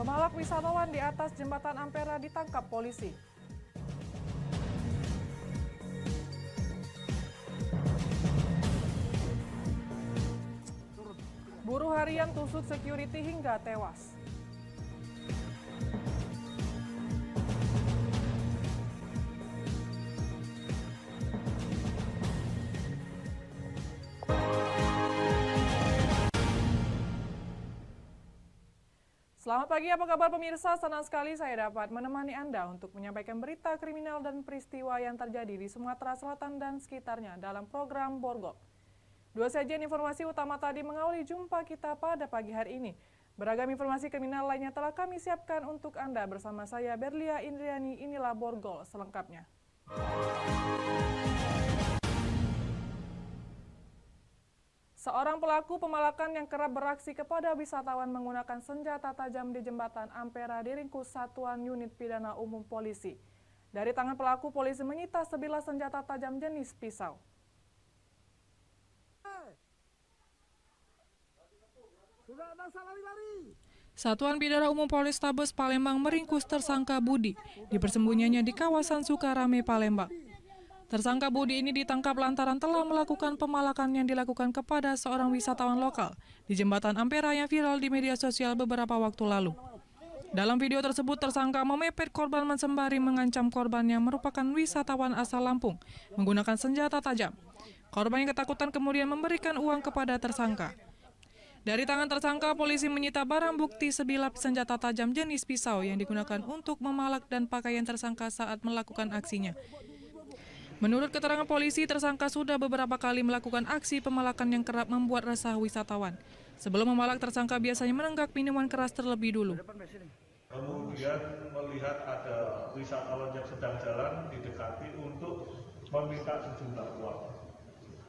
Pemalak wisatawan di atas jembatan Ampera ditangkap polisi. Buruh harian tusuk security hingga tewas. Selamat pagi, apa kabar pemirsa? Senang sekali saya dapat menemani Anda untuk menyampaikan berita kriminal dan peristiwa yang terjadi di Sumatera Selatan dan sekitarnya dalam program Borgol. Dua sajian informasi utama tadi mengawali jumpa kita pada pagi hari ini. Beragam informasi kriminal lainnya telah kami siapkan untuk Anda bersama saya Berlia Indriani. Inilah Borgol selengkapnya. Seorang pelaku pemalakan yang kerap beraksi kepada wisatawan menggunakan senjata tajam di jembatan Ampera diringkus Satuan Unit Pidana Umum Polisi. Dari tangan pelaku, polisi menyita sebilah senjata tajam jenis pisau. Satuan Pidana Umum Polrestabes Palembang meringkus tersangka Budi di persembunyiannya di kawasan Sukarame, Palembang. Tersangka Budi ini ditangkap lantaran telah melakukan pemalakan yang dilakukan kepada seorang wisatawan lokal di jembatan Ampera yang viral di media sosial beberapa waktu lalu. Dalam video tersebut, tersangka memepet korban sembari mengancam korban yang merupakan wisatawan asal Lampung menggunakan senjata tajam. Korban yang ketakutan kemudian memberikan uang kepada tersangka. Dari tangan tersangka, polisi menyita barang bukti sebilah senjata tajam jenis pisau yang digunakan untuk memalak dan pakaian tersangka saat melakukan aksinya. Menurut keterangan polisi, tersangka sudah beberapa kali melakukan aksi pemalakan yang kerap membuat resah wisatawan. Sebelum memalak, tersangka biasanya menenggak minuman keras terlebih dulu. Kemudian melihat ada wisatawan yang sedang jalan didekati untuk meminta sejumlah uang.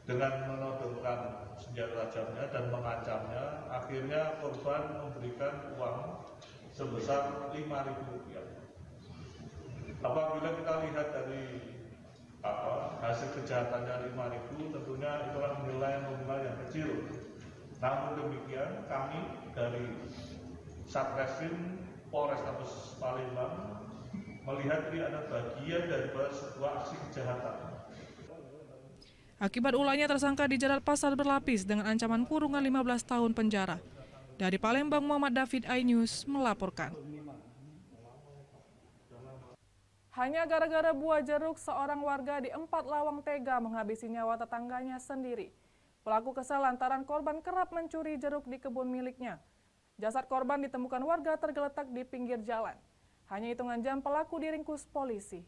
Dengan menodongkan senjata tajamnya dan mengancamnya, akhirnya korban memberikan uang sebesar Rp5.000. Apabila kita lihat dari hasil kejahatannya 5.000, tentunya itulah nilai nominal yang kecil. Namun demikian, kami dari Satreskrim Polrestabes Palembang melihat ini ada bagian dari sebuah aksi kejahatan. Akibat ulahnya, tersangka dijerat pasal berlapis dengan ancaman kurungan 15 tahun penjara. Dari Palembang, Muhammad David, iNews melaporkan. Hanya gara-gara buah jeruk, seorang warga di Empat Lawang tega menghabisi nyawa tetangganya sendiri. Pelaku kesal lantaran korban kerap mencuri jeruk di kebun miliknya. Jasad korban ditemukan warga tergeletak di pinggir jalan. Hanya hitungan jam pelaku diringkus polisi.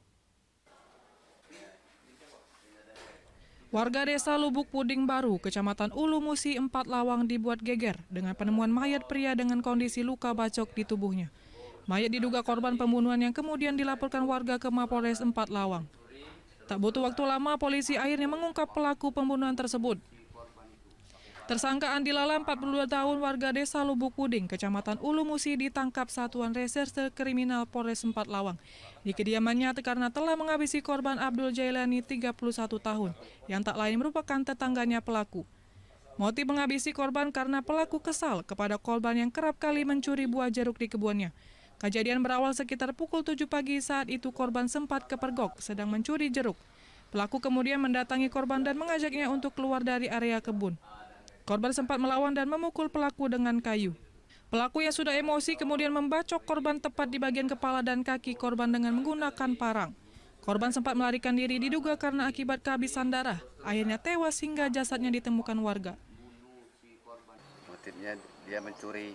Warga desa Lubuk Puding Baru, Kecamatan Ulu Musi, Empat Lawang dibuat geger dengan penemuan mayat pria dengan kondisi luka bacok di tubuhnya. Mayat diduga korban pembunuhan yang kemudian dilaporkan warga ke Mapolres Empat Lawang. Tak butuh waktu lama, polisi akhirnya mengungkap pelaku pembunuhan tersebut. Tersangka Andi Lala, 42 tahun, warga desa Lubuk Puding, Kecamatan Ulu Musi, ditangkap Satuan Reserse Kriminal Polres Empat Lawang di kediamannya karena telah menghabisi korban Abdul Jailani, 31 tahun, yang tak lain merupakan tetangganya pelaku. Motif menghabisi korban karena pelaku kesal kepada korban yang kerap kali mencuri buah jeruk di kebunnya. Kejadian berawal sekitar pukul 7 pagi, saat itu korban sempat kepergok sedang mencuri jeruk. Pelaku kemudian mendatangi korban dan mengajaknya untuk keluar dari area kebun. Korban sempat melawan dan memukul pelaku dengan kayu. Pelaku yang sudah emosi kemudian membacok korban tepat di bagian kepala dan kaki korban dengan menggunakan parang. Korban sempat melarikan diri diduga karena akibat kehabisan darah. Akhirnya tewas hingga jasadnya ditemukan warga. Motifnya dia mencuri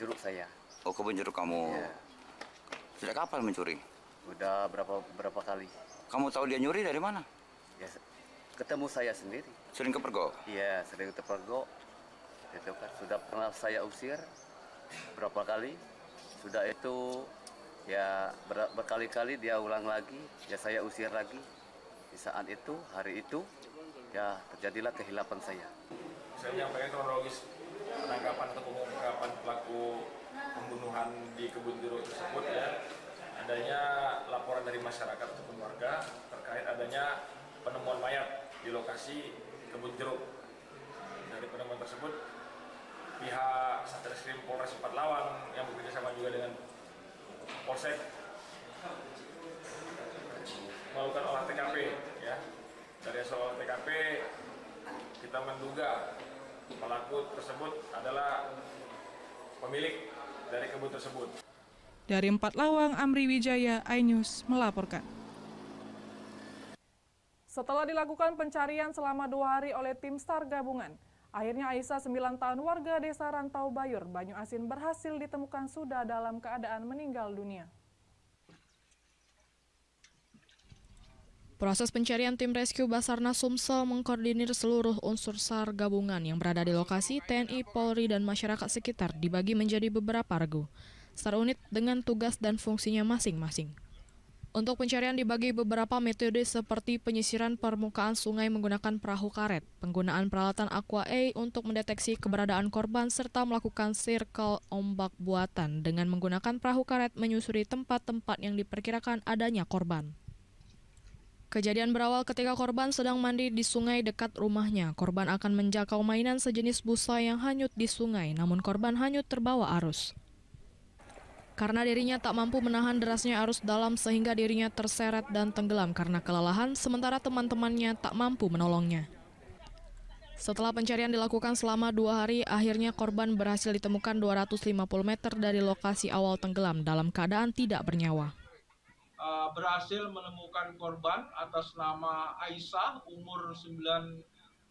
jeruk saya. Oh, kebun jeruk kamu? Iya. Sejak kapan mencuri? Udah berapa kali. Kamu tahu dia nyuri dari mana? Ya, ketemu saya sendiri. Sering kepergok? Iya, sering terpergok. Itu kan sudah pernah saya usir berapa kali. Sudah itu ya berkali-kali dia ulang lagi, ya saya usir lagi. Di saat itu, hari itu, ya terjadilah kehilapan saya. Saya menyampaikan kronologis penangkapan atau pengungkapan pelaku pembunuhan di kebun jeruk tersebut, ya, adanya laporan dari masyarakat ataupun warga terkait adanya penemuan mayat di lokasi kebun jeruk. Dari penemuan tersebut, pihak Satreskrim Polres Empat Lawang yang Polsek melakukan olah TKP ya. Dari hasil olah TKP kita menduga pelaku tersebut adalah pemilik dari kebun tersebut. Dari 4 Lawang, Amri Wijaya, iNews melaporkan. Setelah dilakukan pencarian selama 2 hari oleh tim SAR gabungan, akhirnya Aisyah 9 tahun warga desa Rantau Bayur, Banyu Asin berhasil ditemukan sudah dalam keadaan meninggal dunia. Proses pencarian tim rescue Basarnas Sumsel mengkoordinir seluruh unsur SAR gabungan yang berada di lokasi. TNI, Polri, dan masyarakat sekitar dibagi menjadi beberapa regu SAR unit dengan tugas dan fungsinya masing-masing. Untuk pencarian dibagi beberapa metode seperti penyisiran permukaan sungai menggunakan perahu karet, penggunaan peralatan Aqua A untuk mendeteksi keberadaan korban, serta melakukan sirkel ombak buatan dengan menggunakan perahu karet menyusuri tempat-tempat yang diperkirakan adanya korban. Kejadian berawal ketika korban sedang mandi di sungai dekat rumahnya. Korban akan menjakau mainan sejenis busa yang hanyut di sungai, namun korban hanyut terbawa arus. Karena dirinya tak mampu menahan derasnya arus dalam sehingga dirinya terseret dan tenggelam karena kelelahan, sementara teman-temannya tak mampu menolongnya. Setelah pencarian dilakukan selama 2 hari, akhirnya korban berhasil ditemukan 250 meter dari lokasi awal tenggelam dalam keadaan tidak bernyawa. Berhasil menemukan korban atas nama Aisyah, umur 9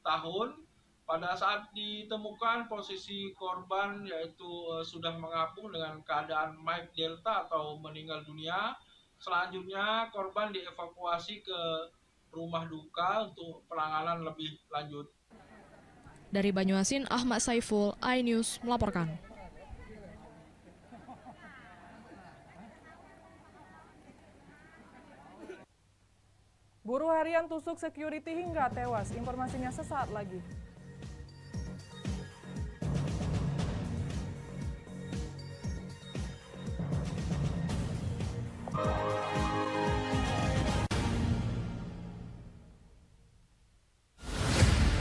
tahun. Pada saat ditemukan, posisi korban yaitu sudah mengapung dengan keadaan Mike Delta atau meninggal dunia. Selanjutnya korban dievakuasi ke rumah duka untuk penanganan lebih lanjut. Dari Banyuasin, Ahmad Saiful, iNews melaporkan. Buruh harian tusuk security hingga tewas. Informasinya sesaat lagi.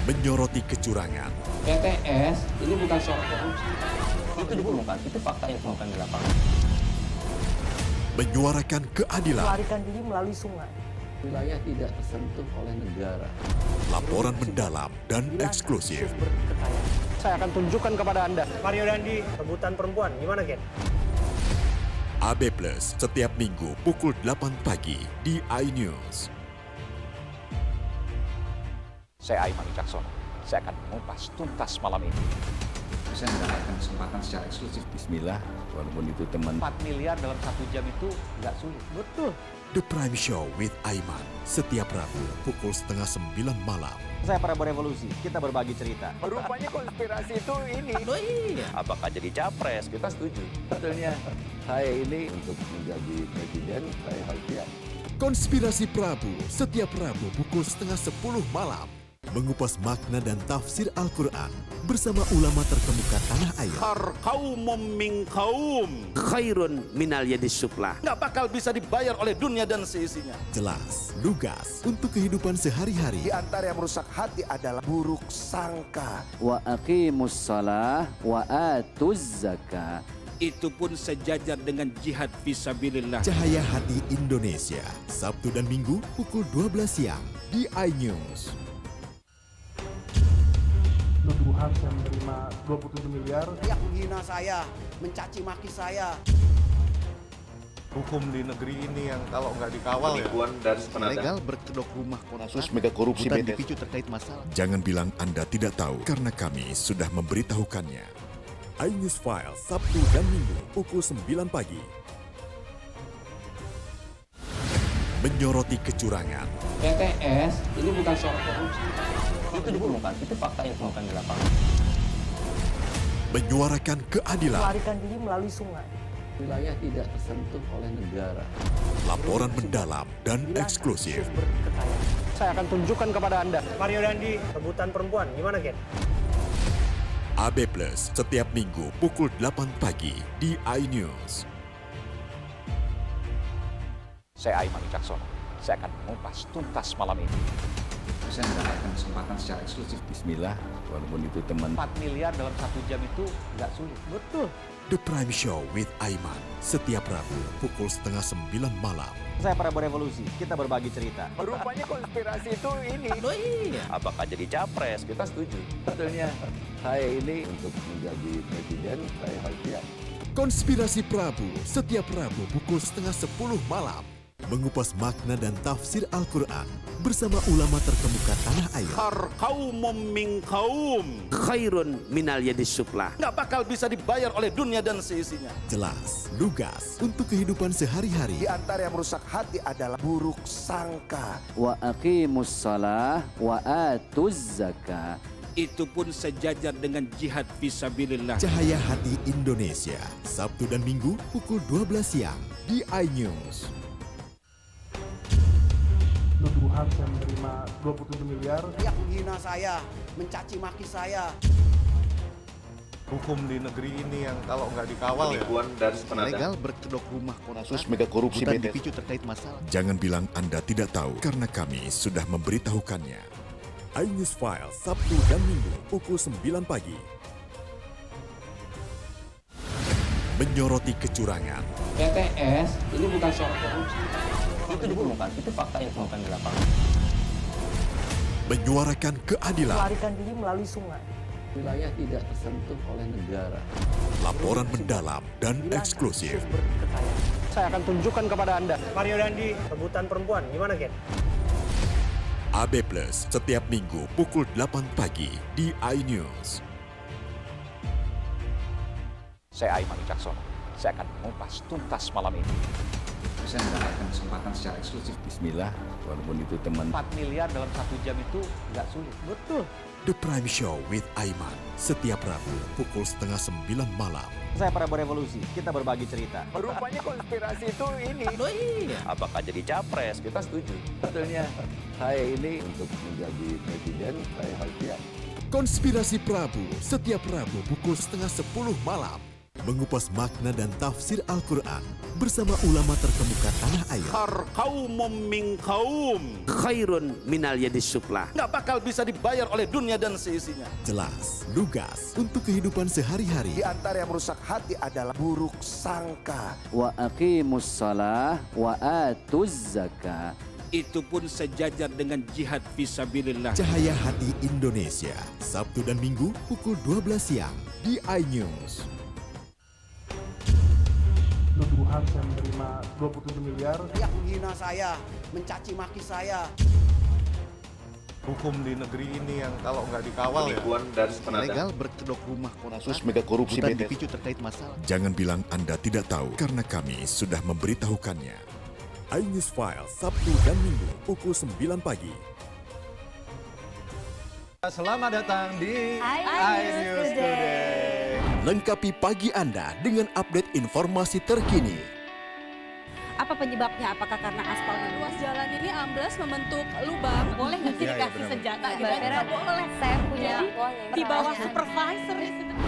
Menyoroti kecurangan. PTS ini bukan soal korupsi. Itu ditemukan, itu fakta yang ditemukan di lapangan. Menyuarakan keadilan. Melarikan diri melalui sungai. Wilayah tidak tersentuh oleh negara. Laporan mendalam dan eksklusif. Saya akan tunjukkan kepada Anda. Mario Dandi, rebutan perempuan, gimana Ken? AB Plus setiap minggu pukul 8 pagi di iNews. Saya Aiman Wicaksono. Saya akan mengupas tuntas malam ini. Saya mendapatkan kesempatan secara eksklusif. Bismillah, walaupun itu teman. 4 miliar dalam 1 jam itu nggak sulit. Betul. The Prime Show with Aiman setiap Rabu pukul 8:30 malam. Saya Prabowo Revolusi, kita berbagi cerita. Rupanya konspirasi itu ini. Oh iya. Apakah jadi capres? Kita setuju. Sebetulnya saya ini untuk menjadi presiden, saya harus siap. Konspirasi Prabu setiap Rabu pukul 9:30 malam. Mengupas makna dan tafsir Al-Quran bersama ulama terkemuka tanah air. Kaumum min kaum khairun minal yadis suflah. Nggak bakal bisa dibayar oleh dunia dan seisinya. Jelas, lugas untuk kehidupan sehari-hari. Di antara yang merusak hati adalah buruk sangka. Wa aqimus shalah wa atuz zakah. Itu pun sejajar dengan jihad fisabilillah. Cahaya Hati Indonesia, Sabtu dan Minggu pukul 12 siang di iNews. Nuduhan saya menerima 27 miliar. Yang menghina saya, mencaci maki saya. Hukum di negeri ini yang kalau nggak dikawal penipuan dan legal berkedok rumah kasus mega korupsi dipicu terkait masalah. Jangan bilang Anda tidak tahu karena kami sudah memberitahukannya. iNews File Sabtu dan Minggu pukul 9 pagi. Menyoroti kecurangan. PTS ini bukan soal korupsi. Itu ditemukan, itu fakta yang ditemukan di lapangan. Menyuarakan keadilan. Melarikan diri melalui sungai. Wilayah tidak tersentuh oleh negara. Laporan mendalam dan eksklusif. Saya akan tunjukkan kepada Anda. Mario Dandi, rebutan perempuan, gimana Ken? AB Plus setiap minggu pukul 8 pagi di iNews. Saya Aiman Wicaksono. Saya akan mengupas tuntas malam ini. Saya mendapatkan kesempatan secara eksklusif. Bismillah, walaupun itu teman. 4 miliar dalam 1 jam itu nggak sulit. Betul. The Prime Show with Aiman, setiap Rabu pukul 8:30 malam. Saya Prabu Revolusi, kita berbagi cerita. Rupanya konspirasi itu ini. Oh iya. Apakah jadi capres? Kita setuju. Sebetulnya saya ini untuk menjadi presiden, saya harus siap. Konspirasi Prabu, setiap Rabu pukul 9:30 malam. Mengupas makna dan tafsir Al-Quran bersama ulama terkemuka tanah air. Kaumum min kaum khairun minal yadis sufla. Nggak bakal bisa dibayar oleh dunia dan seisinya. Jelas, lugas untuk kehidupan sehari-hari. Di antara yang merusak hati adalah buruk sangka. Wa aqimus shalah wa atuz zakah. Itu pun sejajar dengan jihad fisabilillah. Cahaya Hati Indonesia, Sabtu dan Minggu pukul 12 siang di iNews. Tuduhan saya menerima 27 miliar. Dia menghina saya, mencaci maki saya. Hukum di negeri ini yang kalau nggak dikawal Penipuan dan legal berkedok rumah kasus mega korupsi dipicu terkait masalah. Jangan bilang Anda tidak tahu karena kami sudah memberitahukannya. iNews File Sabtu dan Minggu pukul 9 pagi. Menyoroti kecurangan. PTS ini bukan soal korupsi. Itu ditemukan, itu fakta yang ditemukan di lapangan. Menyuarakan keadilan. Melarikan diri melalui sungai. Wilayah tidak tersentuh oleh negara. Laporan mendalam dan eksklusif. Saya akan tunjukkan kepada Anda. Mario Dandi, rebutan perempuan, gimana Ken? AB Plus setiap Minggu pukul 8 pagi di iNews. Saya Aiman Wicaksono. Saya akan mengupas tuntas malam ini. Saya mendapatkan kesempatan secara eksklusif. Bismillah, walaupun itu teman. 4 miliar dalam 1 jam itu nggak sulit. Betul. The Prime Show with Aiman, setiap Rabu pukul 8:30 malam. Saya Prabu Revolusi, kita berbagi cerita. Rupanya konspirasi itu ini. Oh iya. Apakah jadi capres? Kita setuju. Sebetulnya saya ini untuk menjadi presiden, saya harus siap. Konspirasi Prabu, setiap Rabu pukul 9:30 malam. Mengupas makna dan tafsir Al-Quran bersama ulama terkemuka tanah air. Kaumum min kaum khairun minal yadis sufla. Nggak bakal bisa dibayar oleh dunia dan seisinya. Jelas, lugas untuk kehidupan sehari-hari. Di antara yang merusak hati adalah buruk sangka. Wa aqimus shalah wa atuz zakah. Itu pun sejajar dengan jihad fisabilillah. Cahaya Hati Indonesia, Sabtu dan Minggu pukul 12 siang di iNews. Tuduhan saya menerima 27 miliar. Dia menghina saya, mencaci maki saya. Hukum di negeri ini yang kalau nggak dikawal Penipuan dan legal berkedok rumah kasus mega korupsi dipicu terkait masalah. Jangan bilang Anda tidak tahu karena kami sudah memberitahukannya. iNews File Sabtu dan Minggu pukul 9 pagi. Selamat datang di iNews Today. Lengkapi pagi Anda dengan update informasi terkini. Apa penyebabnya? Apakah karena aspalnya? Ruas jalan ini amblas membentuk lubang. Boleh nggak sih dikasih senjata? Tidak boleh. Saya punya di bawah supervisor.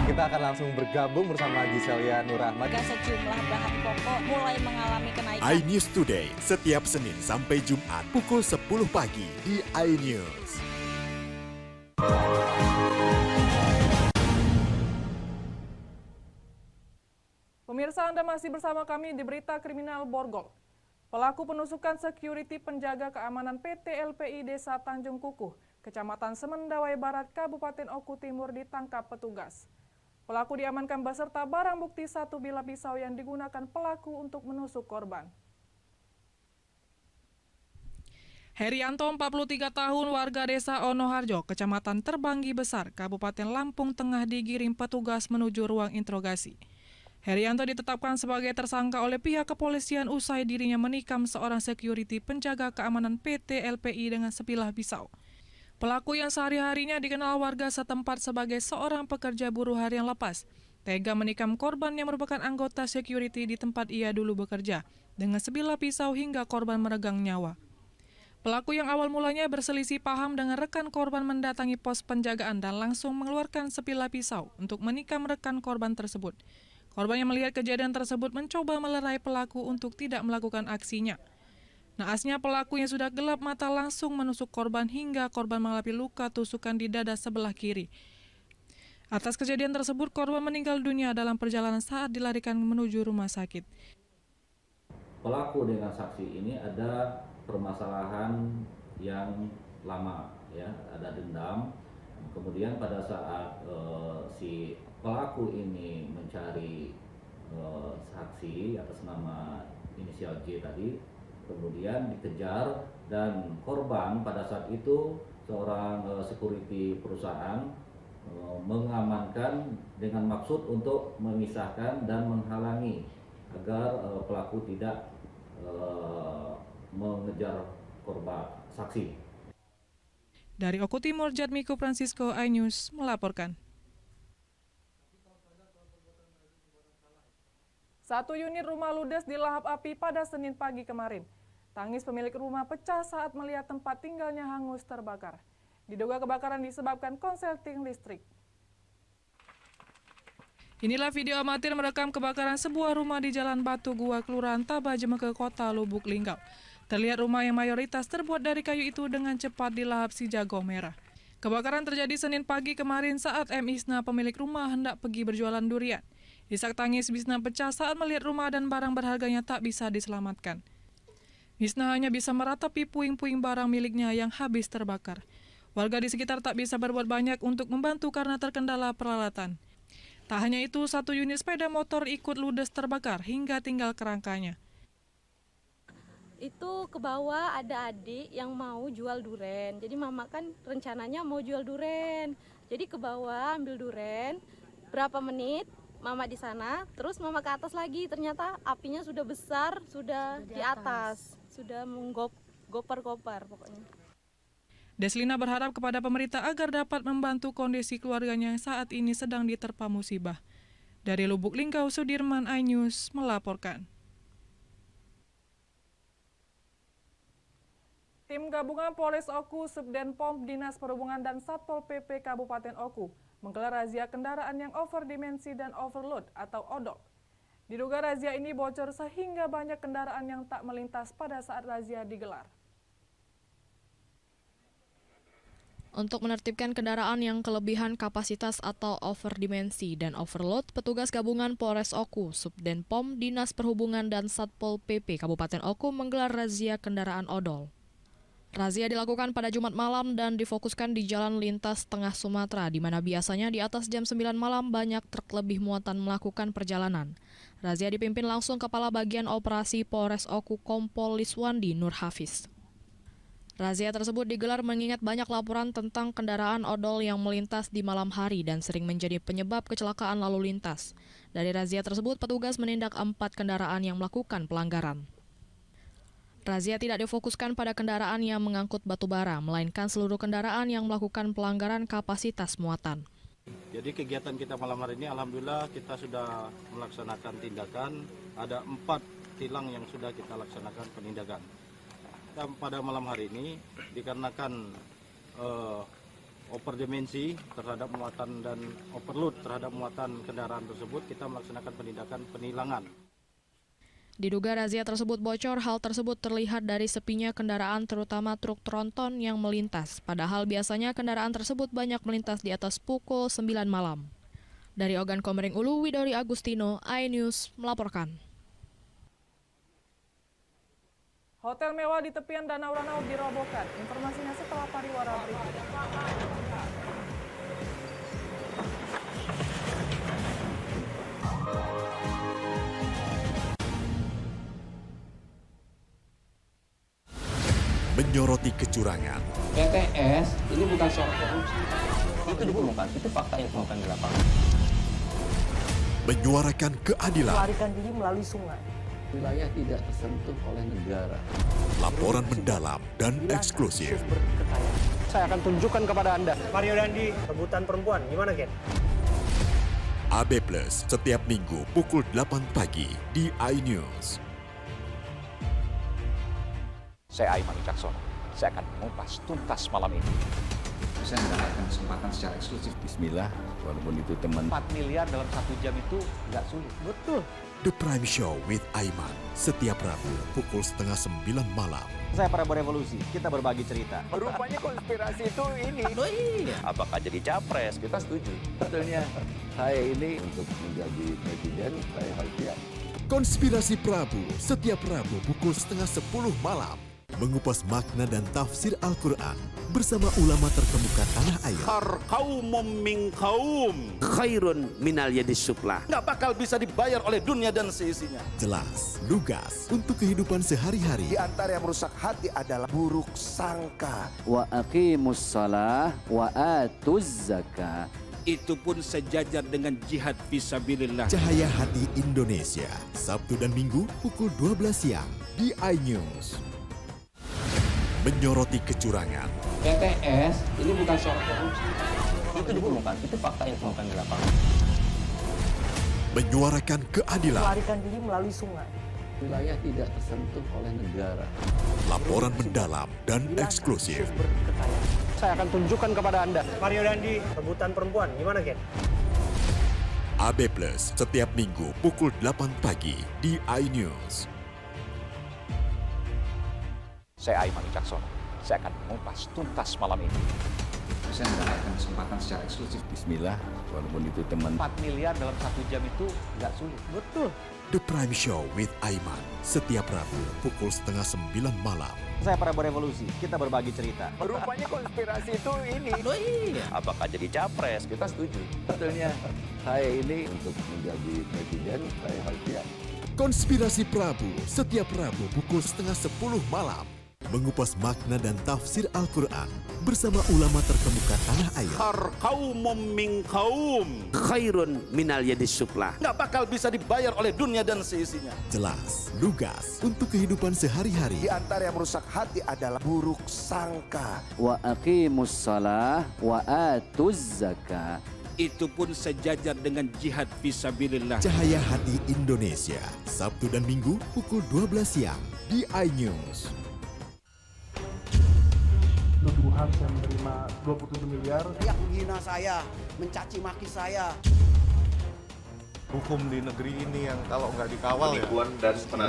Kita akan langsung bergabung bersama Giselia Nurrahmat. Sejumlah bahan pokok mulai mengalami kenaikan. iNews Today setiap Senin sampai Jumat pukul 10 pagi di iNews. Pemirsa, Anda masih bersama kami di Berita Kriminal Borgol. Pelaku penusukan security penjaga keamanan PT LPI Desa Tanjung Kukuh, Kecamatan Semendawai Barat, Kabupaten Oku Timur ditangkap petugas. Pelaku diamankan beserta barang bukti 1 bilah pisau yang digunakan pelaku untuk menusuk korban. Herianto, 43 tahun, warga Desa Onoharjo, Kecamatan Terbanggi Besar, Kabupaten Lampung Tengah digiring petugas menuju ruang interogasi. Herianto ditetapkan sebagai tersangka oleh pihak kepolisian usai dirinya menikam seorang security penjaga keamanan PT LPI dengan sebilah pisau. Pelaku yang sehari-harinya dikenal warga setempat sebagai seorang pekerja buruh harian lepas, tega menikam korban yang merupakan anggota security di tempat ia dulu bekerja, dengan sebilah pisau hingga korban meregang nyawa. Pelaku yang awal mulanya berselisih paham dengan rekan korban mendatangi pos penjagaan dan langsung mengeluarkan sebilah pisau untuk menikam rekan korban tersebut. Korban yang melihat kejadian tersebut mencoba melerai pelaku untuk tidak melakukan aksinya. Naasnya pelaku yang sudah gelap mata langsung menusuk korban hingga korban mengalami luka tusukan di dada sebelah kiri. Atas kejadian tersebut, korban meninggal dunia dalam perjalanan saat dilarikan menuju rumah sakit. Pelaku dengan saksi ini ada permasalahan yang lama, ya, ada dendam. Kemudian pada saat si pelaku ini mencari saksi atas nama inisial J tadi, kemudian dikejar dan korban pada saat itu seorang security perusahaan mengamankan dengan maksud untuk memisahkan dan menghalangi agar pelaku tidak mengejar korban saksi. Dari Oku Timur, Jatmiko Francisco, iNews melaporkan. 1 unit rumah ludes dilahap api pada Senin pagi kemarin. Tangis pemilik rumah pecah saat melihat tempat tinggalnya hangus terbakar. Diduga kebakaran disebabkan konsleting listrik. Inilah video amatir merekam kebakaran sebuah rumah di Jalan Batu Gua, Kelurahan Tabajemeke, Kota Lubuk Linggau. Terlihat rumah yang mayoritas terbuat dari kayu itu dengan cepat dilahap si jago merah. Kebakaran terjadi Senin pagi kemarin saat M. Isna, pemilik rumah, hendak pergi berjualan durian. Isak tangis Bisna pecah saat melihat rumah dan barang berharganya tak bisa diselamatkan. Bisna hanya bisa meratapi puing-puing barang miliknya yang habis terbakar. Warga di sekitar tak bisa berbuat banyak untuk membantu karena terkendala peralatan. Tak hanya itu, 1 unit sepeda motor ikut ludes terbakar hingga tinggal kerangkanya. Itu ke bawah ada adik yang mau jual duren. Jadi mama kan rencananya mau jual duren. Jadi ke bawah ambil duren. Berapa menit mama di sana, terus mama ke atas lagi. Ternyata apinya sudah besar, sudah di atas. Sudah menggopar-gopar pokoknya. Deslina berharap kepada pemerintah agar dapat membantu kondisi keluarganya yang saat ini sedang diterpa musibah. Dari Lubuk Linggau, Sudirman, iNews melaporkan. Tim gabungan Polres Oku, Subdenpom, Dinas Perhubungan dan Satpol PP Kabupaten Oku menggelar razia kendaraan yang overdimensi dan overload atau odol. Diduga razia ini bocor sehingga banyak kendaraan yang tak melintas pada saat razia digelar. Untuk menertibkan kendaraan yang kelebihan kapasitas atau overdimensi dan overload, petugas gabungan Polres Oku, Subdenpom, Dinas Perhubungan dan Satpol PP Kabupaten Oku menggelar razia kendaraan odol. Razia dilakukan pada Jumat malam dan difokuskan di jalan lintas tengah Sumatera, di mana biasanya di atas jam 9 malam banyak truk lebih muatan melakukan perjalanan. Razia dipimpin langsung Kepala Bagian Operasi Polres Oku Kompol Liswandi Nur Hafiz. Razia tersebut digelar mengingat banyak laporan tentang kendaraan odol yang melintas di malam hari dan sering menjadi penyebab kecelakaan lalu lintas. Dari razia tersebut, petugas menindak 4 kendaraan yang melakukan pelanggaran. Razia tidak difokuskan pada kendaraan yang mengangkut batu bara, melainkan seluruh kendaraan yang melakukan pelanggaran kapasitas muatan. Jadi kegiatan kita malam hari ini, alhamdulillah kita sudah melaksanakan tindakan. Ada 4 tilang yang sudah kita laksanakan penindakan. Dan pada malam hari ini dikarenakan overdimensi terhadap muatan dan overload terhadap muatan kendaraan tersebut, kita melaksanakan penindakan penilangan. Diduga razia tersebut bocor, hal tersebut terlihat dari sepinya kendaraan terutama truk tronton yang melintas. Padahal biasanya kendaraan tersebut banyak melintas di atas pukul 9 malam. Dari Ogan Komering Ulu, Widori Agustino, iNews melaporkan. Hotel mewah di tepian Danau Ranau dirobohkan. Informasinya setelah pariwara berikut. Menyoroti kecurangan. PTS ini bukan soal korupsi. Itu ditemukan, itu fakta yang ditemukan di lapangan. Menyuarakan keadilan. Melarikan diri melalui sungai. Wilayah tidak tersentuh oleh negara. Laporan mendalam dan eksklusif. Saya akan tunjukkan kepada Anda. Mario Dandi, rebutan perempuan, gimana Ken? AB Plus setiap Minggu pukul 8 pagi di iNews. Saya Aiman Wicaksono. Saya akan mengupas tuntas malam ini. Saya mendapatkan kesempatan secara eksklusif. Bismillah, walaupun itu teman. 4 miliar dalam 1 jam itu nggak sulit. Betul. The Prime Show with Aiman, setiap Rabu pukul 8:30 malam. Saya Prabu Revolusi, kita berbagi cerita. Rupanya konspirasi itu ini. Oh iya, apakah jadi capres? Kita setuju. Betulnya saya ini untuk menjadi presiden, saya harus siap. Konspirasi Prabu, setiap Rabu pukul 9:30 malam. Mengupas makna dan tafsir Al-Quran bersama ulama terkemuka tanah air. Kaumum min kaum Khairun minal yadis suflah. Nggak bakal bisa dibayar oleh dunia dan seisinya. Jelas, lugas untuk kehidupan sehari-hari. Di antara yang merusak hati adalah buruk sangka. Wa aqimus shalah wa atuz zakah. itu pun sejajar dengan jihad fisabilillah. Cahaya Hati Indonesia, Sabtu dan Minggu pukul 12 siang di iNews. Menyoroti kecurangan. PTS ini bukan soal korupsi. Itu ditemukan, itu fakta yang ditemukan di lapangan. Menyuarakan keadilan. Melarikan diri melalui sungai. Wilayah tidak tersentuh oleh negara. Laporan mendalam dan eksklusif. Saya akan tunjukkan kepada Anda. Mario Dandi, rebutan perempuan, gimana Gen? AB Plus setiap Minggu pukul 8 pagi di iNews. Saya Aiman Wicaksono. Saya akan mengupas tuntas malam ini. Saya mendapatkan kesempatan secara eksklusif. Bismillah, walaupun itu teman. 4 miliar dalam 1 jam itu nggak sulit. Betul. The Prime Show with Aiman setiap Rabu pukul 8:30 malam. Saya Prabu Revolusi, kita berbagi cerita. Rupanya konspirasi itu ini. Oh iya, apakah jadi capres? Kita setuju. Betulnya saya ini untuk menjadi presiden, saya harus siap. Konspirasi Prabu setiap Rabu pukul 9:30 malam. Mengupas makna dan tafsir Al-Quran bersama ulama terkemuka tanah air. Kaumum min kaum Khairun minal yadis suflah. Nggak bakal bisa dibayar oleh dunia dan seisinya. Jelas, lugas untuk kehidupan sehari-hari. Di antara yang merusak hati adalah buruk sangka. Wa aqimus shalah wa atuz zakah. itu pun sejajar dengan jihad fisabilillah. Cahaya Hati Indonesia, Sabtu dan Minggu pukul 12 siang di iNews. Tuduhan saya menerima 27 miliar. Dia menghina saya, mencaci maki saya. Hukum di negeri ini yang kalau nggak dikawal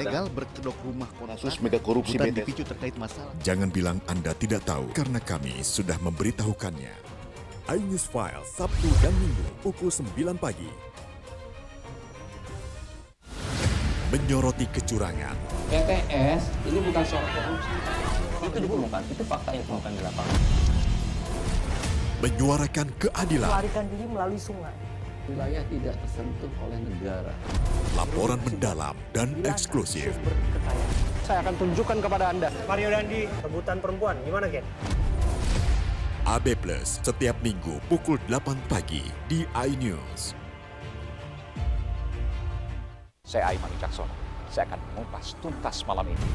Legal berkedok rumah kasus mega korupsi dipicu terkait masalah. Jangan bilang Anda tidak tahu karena kami sudah memberitahukannya. iNews File Sabtu dan Minggu pukul 9 pagi. Menyoroti kecurangan. PTS ini bukan soal korupsi. Itu ditemukan, itu fakta yang ditemukan di lapangan. Menyuarakan keadilan. Melarikan diri melalui sungai. Wilayah tidak tersentuh oleh negara. Laporan mendalam dan eksklusif. Saya akan tunjukkan kepada Anda. Mario Dandi, rebutan perempuan, gimana Gen? AB Plus setiap Minggu pukul 8 pagi di iNews. Saya Aiman Wicaksono. Saya akan mengupas tuntas malam ini.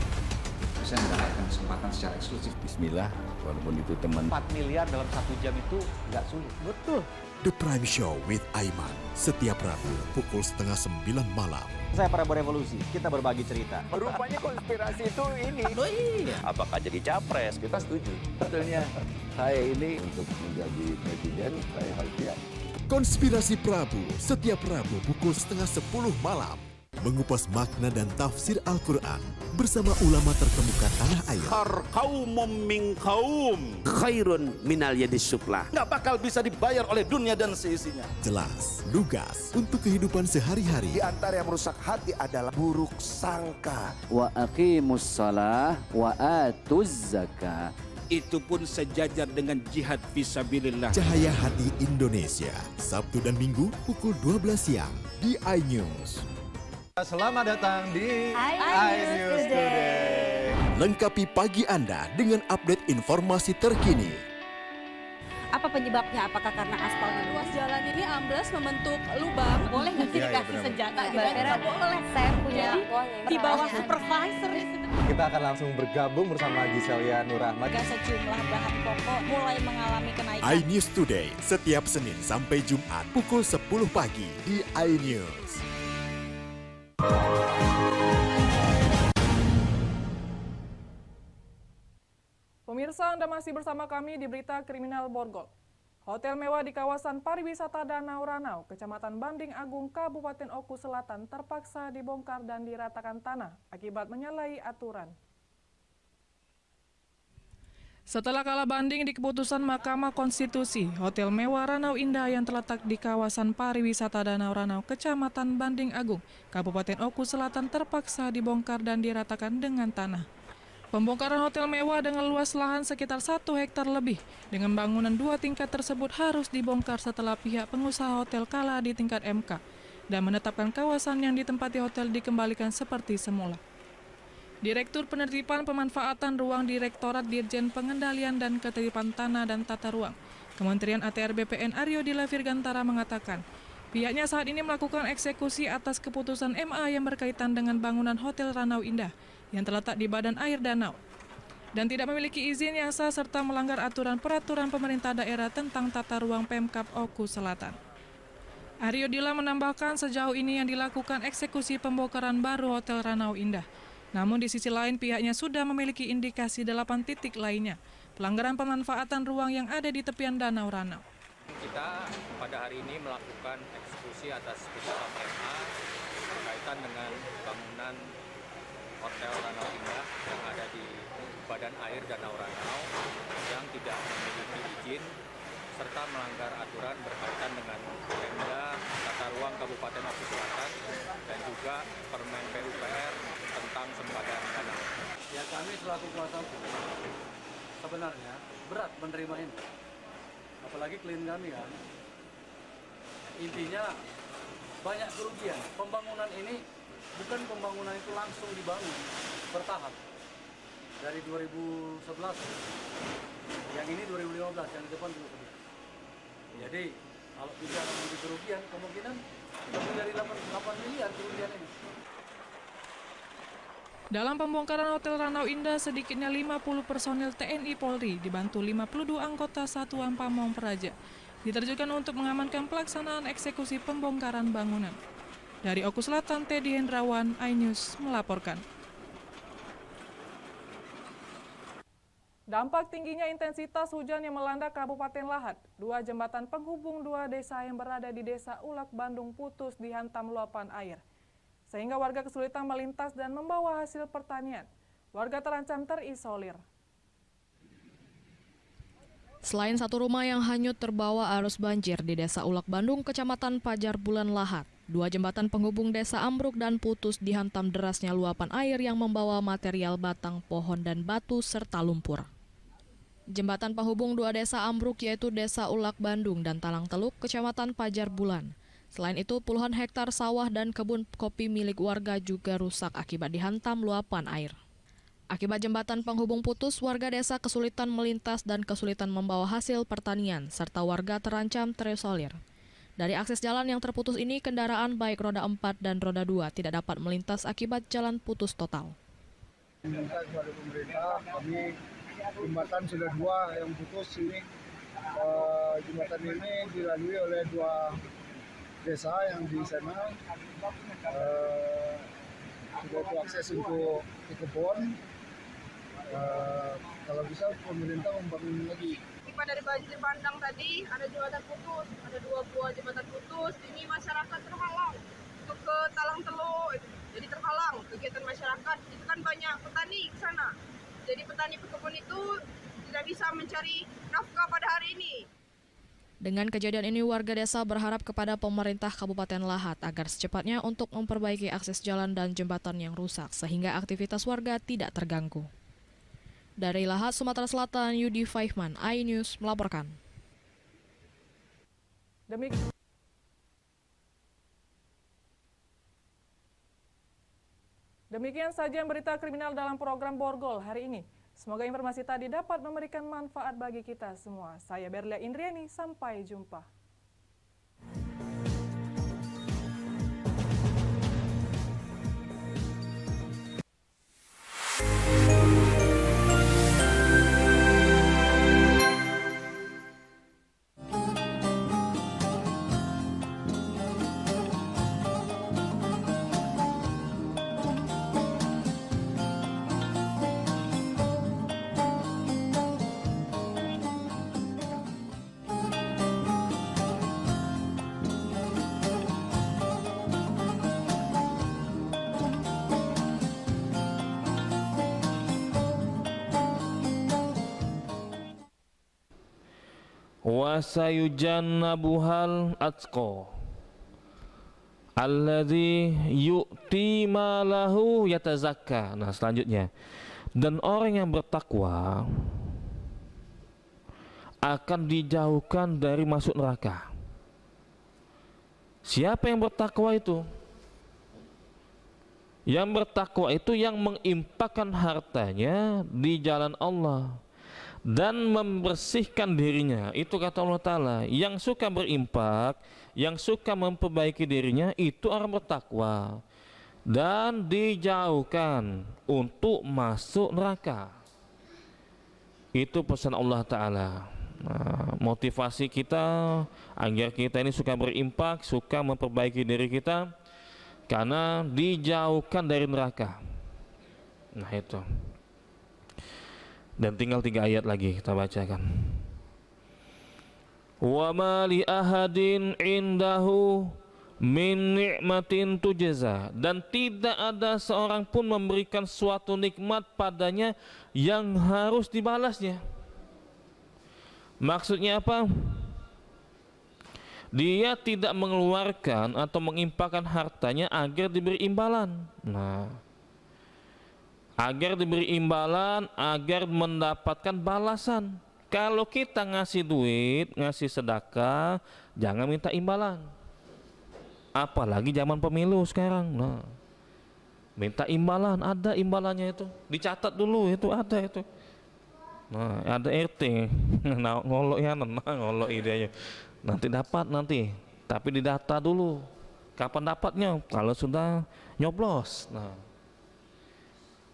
Saya mendapatkan kesempatan secara eksklusif. Bismillah, walaupun itu teman. 4 miliar dalam 1 jam itu nggak sulit. Betul. The Prime Show with Aiman setiap Rabu pukul 8:30 malam. Saya Prabu Revolusi, kita berbagi cerita. Rupanya konspirasi itu ini. Oh iya, apakah jadi capres? Kita setuju. Betulnya saya ini untuk menjadi presiden, saya harus siap. Konspirasi Prabu setiap Rabu pukul 9:30 malam. Mengupas makna dan tafsir Al-Quran bersama ulama terkemuka tanah air. Kaumum min kaum Khairun minal yadis suflah. Nggak bakal bisa dibayar oleh dunia dan seisinya. Jelas, lugas untuk kehidupan sehari-hari. Di antara yang merusak hati adalah buruk sangka. Wa aqimus shalah wa atuz zakah. itu pun sejajar dengan jihad fisabilillah. Cahaya Hati Indonesia, Sabtu dan Minggu pukul 12 siang di iNews. Selamat datang di iNews Today. Lengkapi pagi Anda dengan update informasi terkini. Apa penyebabnya? Apakah karena aspalnya? Ruas jalan ini amblas membentuk lubang. Boleh nggak sih dikasih senjata? Nggak boleh. Saya punya Di bawah supervisor. Kita akan langsung bergabung bersama Giselia Nurahmat. Sejumlah bahan pokok mulai mengalami kenaikan. iNews Today setiap Senin sampai Jumat pukul 10 pagi di iNews. Pemirsa, Anda masih bersama kami di Berita Kriminal Borgol. Hotel mewah di kawasan pariwisata Danau Ranau, Kecamatan Banding Agung, Kabupaten Oku Selatan terpaksa dibongkar dan diratakan tanah akibat menyalahi aturan. Setelah kalah banding di keputusan Mahkamah Konstitusi, Hotel mewah Ranau Indah yang terletak di kawasan pariwisata Danau Ranau, Kecamatan Banding Agung, Kabupaten Oku Selatan terpaksa dibongkar dan diratakan dengan tanah. Pembongkaran hotel mewah dengan luas lahan sekitar 1 hektar lebih dengan bangunan 2 tingkat tersebut harus dibongkar setelah pihak pengusaha hotel kalah di tingkat MK dan menetapkan kawasan yang ditempati hotel dikembalikan seperti semula. Direktur Penertiban Pemanfaatan Ruang Direktorat Dirjen Pengendalian dan Ketertiban Tanah dan Tata Ruang, Kementerian ATR BPN Aryo Dila Virgantara mengatakan, pihaknya saat ini melakukan eksekusi atas keputusan MA yang berkaitan dengan bangunan Hotel Ranau Indah yang terletak di badan air danau dan tidak memiliki izin yang sah serta melanggar aturan peraturan pemerintah daerah tentang tata ruang Pemkab Oku Selatan. Aryo Dila menambahkan sejauh ini yang dilakukan eksekusi pembongkaran baru Hotel Ranau Indah. Namun di sisi lain pihaknya sudah memiliki indikasi 8 titik lainnya pelanggaran pemanfaatan ruang yang ada di tepian Danau Ranau. Kita pada hari ini melakukan eksekusi atas putusan MA berkaitan dengan bangunan Hotel Ranau Indah yang ada di badan air Danau Ranau yang tidak memiliki izin serta melanggar aturan berkaitan dengan Pemda Tata Ruang Kabupaten Oku Selatan dan juga Permen PUPR tentang sempadan danau. Ya kami selaku kuasa hukum sebenarnya berat menerima ini. Apalagi klien kami kan. Intinya banyak kerugian. Pembangunan ini bukan pembangunan itu langsung dibangun bertahap. Dari 2011, yang ini 2015, yang di depan 2011. Jadi kalau bicara mengenai kerugian, kemungkinan lebih dari 8 miliar kerugian ini. Dalam pembongkaran Hotel Ranau Indah, sedikitnya 50 personil TNI Polri dibantu 52 anggota Satuan Pamong Praja diterjunkan untuk mengamankan pelaksanaan eksekusi pembongkaran bangunan. Dari Oku Selatan, Teddy Hendrawan, iNews melaporkan. Dampak tingginya intensitas hujan yang melanda Kabupaten Lahat, 2 jembatan penghubung 2 desa yang berada di Desa Ulak, Bandung putus dihantam luapan air, sehingga warga kesulitan melintas dan membawa hasil pertanian. Warga terancam terisolir. Selain 1 rumah yang hanyut terbawa arus banjir di Desa Ulak, Bandung, Kecamatan Pajar Bulan Lahat, 2 jembatan penghubung desa ambruk dan putus dihantam derasnya luapan air yang membawa material batang pohon dan batu serta lumpur. Jembatan penghubung 2 desa ambruk yaitu Desa Ulak, Bandung dan Talang Teluk, Kecamatan Pajar Bulan. Selain itu, puluhan hektar sawah dan kebun kopi milik warga juga rusak akibat dihantam luapan air. Akibat jembatan penghubung putus, warga desa kesulitan melintas dan kesulitan membawa hasil pertanian, serta warga terancam terisolir. Dari akses jalan yang terputus ini, kendaraan baik roda 4 dan roda 2 tidak dapat melintas akibat jalan putus total. Minta kepada pemerintah, kami jembatan sudah 2 yang putus ini. Jembatan ini dilalui oleh 2 desa yang di sana. Sudah itu akses untuk ke kebun. Kalau bisa pemerintah membangun lagi. Dari banjir bandang tadi ada jembatan putus, ada 2 buah jembatan putus. Ini masyarakat terhalang untuk ke Talang Teluk, jadi terhalang kegiatan masyarakat. Itu kan banyak petani di sana, jadi petani pekebun itu tidak bisa mencari nafkah pada hari ini. Dengan kejadian ini, warga desa berharap kepada pemerintah Kabupaten Lahat agar secepatnya untuk memperbaiki akses jalan dan jembatan yang rusak sehingga aktivitas warga tidak terganggu. Dari Lahat, Sumatera Selatan, Yudi Faihman, iNews melaporkan. Demikian saja berita kriminal dalam program Borgol hari ini. Semoga informasi tadi dapat memberikan manfaat bagi kita semua. Saya Berlia Indriani, sampai jumpa. wa sayujannabuhal atqa alladzi yu'ti malahu yatazakka. Nah, selanjutnya, dan orang yang bertakwa akan dijauhkan dari masuk neraka. Siapa yang bertakwa itu? Yang bertakwa itu yang menginfakkan hartanya di jalan Allah dan membersihkan dirinya. Itu kata Allah Ta'ala. Yang suka berinfak, yang suka memperbaiki dirinya, itu orang bertakwa dan dijauhkan untuk masuk neraka. Itu pesan Allah Ta'ala. Nah, motivasi kita agar kita ini suka berinfak, suka memperbaiki diri kita, karena dijauhkan dari neraka. Nah itu. Dan tinggal 3 ayat lagi kita bacakan. Wa ma li ahadin indahu min ni'matin tujza, dan tidak ada seorang pun memberikan suatu nikmat padanya yang harus dibalasnya. Maksudnya apa? Dia tidak mengeluarkan atau menginfakkan hartanya agar diberi imbalan. Nah, agar diberi imbalan, agar mendapatkan balasan. Kalau kita ngasih duit, ngasih sedekah, jangan minta imbalan. Apalagi zaman pemilu sekarang. Nah, minta imbalan, ada imbalannya itu. Dicatat dulu, itu ada itu. Nah, ada RT, nah, ngolok ya, ngolok idenya. Nanti dapat nanti, tapi didata dulu. Kapan dapatnya? Kalau sudah nyoblos. Nah,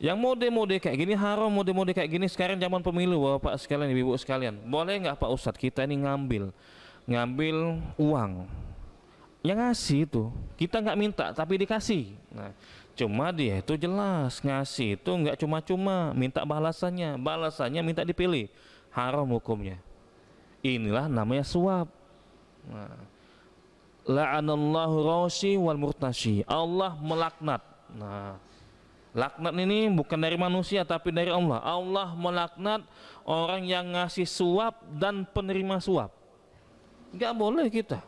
yang mode-mode kayak gini haram, mode-mode kayak gini sekarang zaman pemilu, Bapak sekalian, Ibu sekalian. Boleh nggak Pak Ustadz kita ini ngambil uang yang ngasih itu, kita nggak minta tapi dikasih. Nah, cuma dia itu jelas ngasih itu nggak cuma-cuma, minta balasannya minta dipilih, haram hukumnya. Inilah namanya suap. Nah, la'anallahu rashi wal murtashi, Allah melaknat. Nah, laknat ini bukan dari manusia tapi dari Allah. Allah melaknat orang yang ngasih suap dan penerima suap. Nggak boleh kita,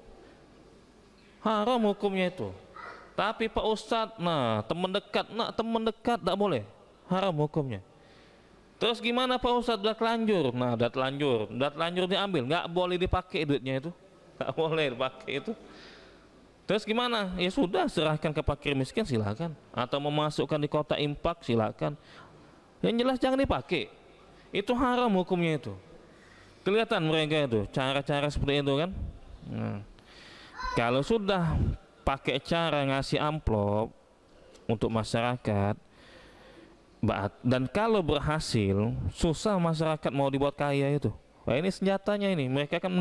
haram hukumnya itu. Tapi Pak Ustadz, nah teman dekat tak boleh, haram hukumnya. Terus gimana Pak Ustadz, udah telanjur? Nah, udah telanjur diambil, nggak boleh dipakai duitnya itu, nggak boleh dipakai itu. Terus gimana? Ya sudah, serahkan ke fakir miskin silakan, atau memasukkan di kotak infak silakan. Yang jelas jangan dipakai, itu haram hukumnya itu. Kelihatan mereka itu cara-cara seperti itu kan. Nah, kalau sudah pakai cara ngasih amplop untuk masyarakat, dan kalau berhasil, susah masyarakat mau dibuat kaya itu. Wah, ini senjatanya ini, mereka akan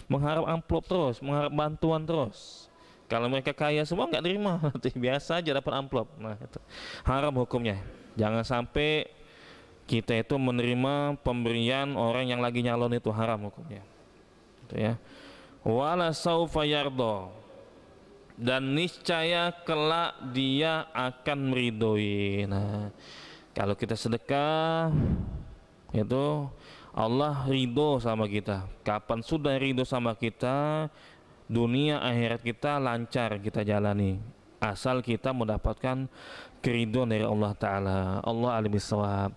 mengharap amplop terus, mengharap bantuan terus. Kalau mereka kaya semua nggak terima, nanti biasa aja dapat amplop. Nah, itu haram hukumnya. Jangan sampai kita itu menerima pemberian orang yang lagi nyalon, itu haram hukumnya. Itu ya. Wala saufa yardo, dan niscaya kelak dia akan meridhoi. Nah, kalau kita sedekah itu Allah ridho sama kita. Kapan sudah ridho sama kita, dunia akhirat kita lancar kita jalani, asal kita mendapatkan keridhaan dari Allah Ta'ala. Allah alim bissawab.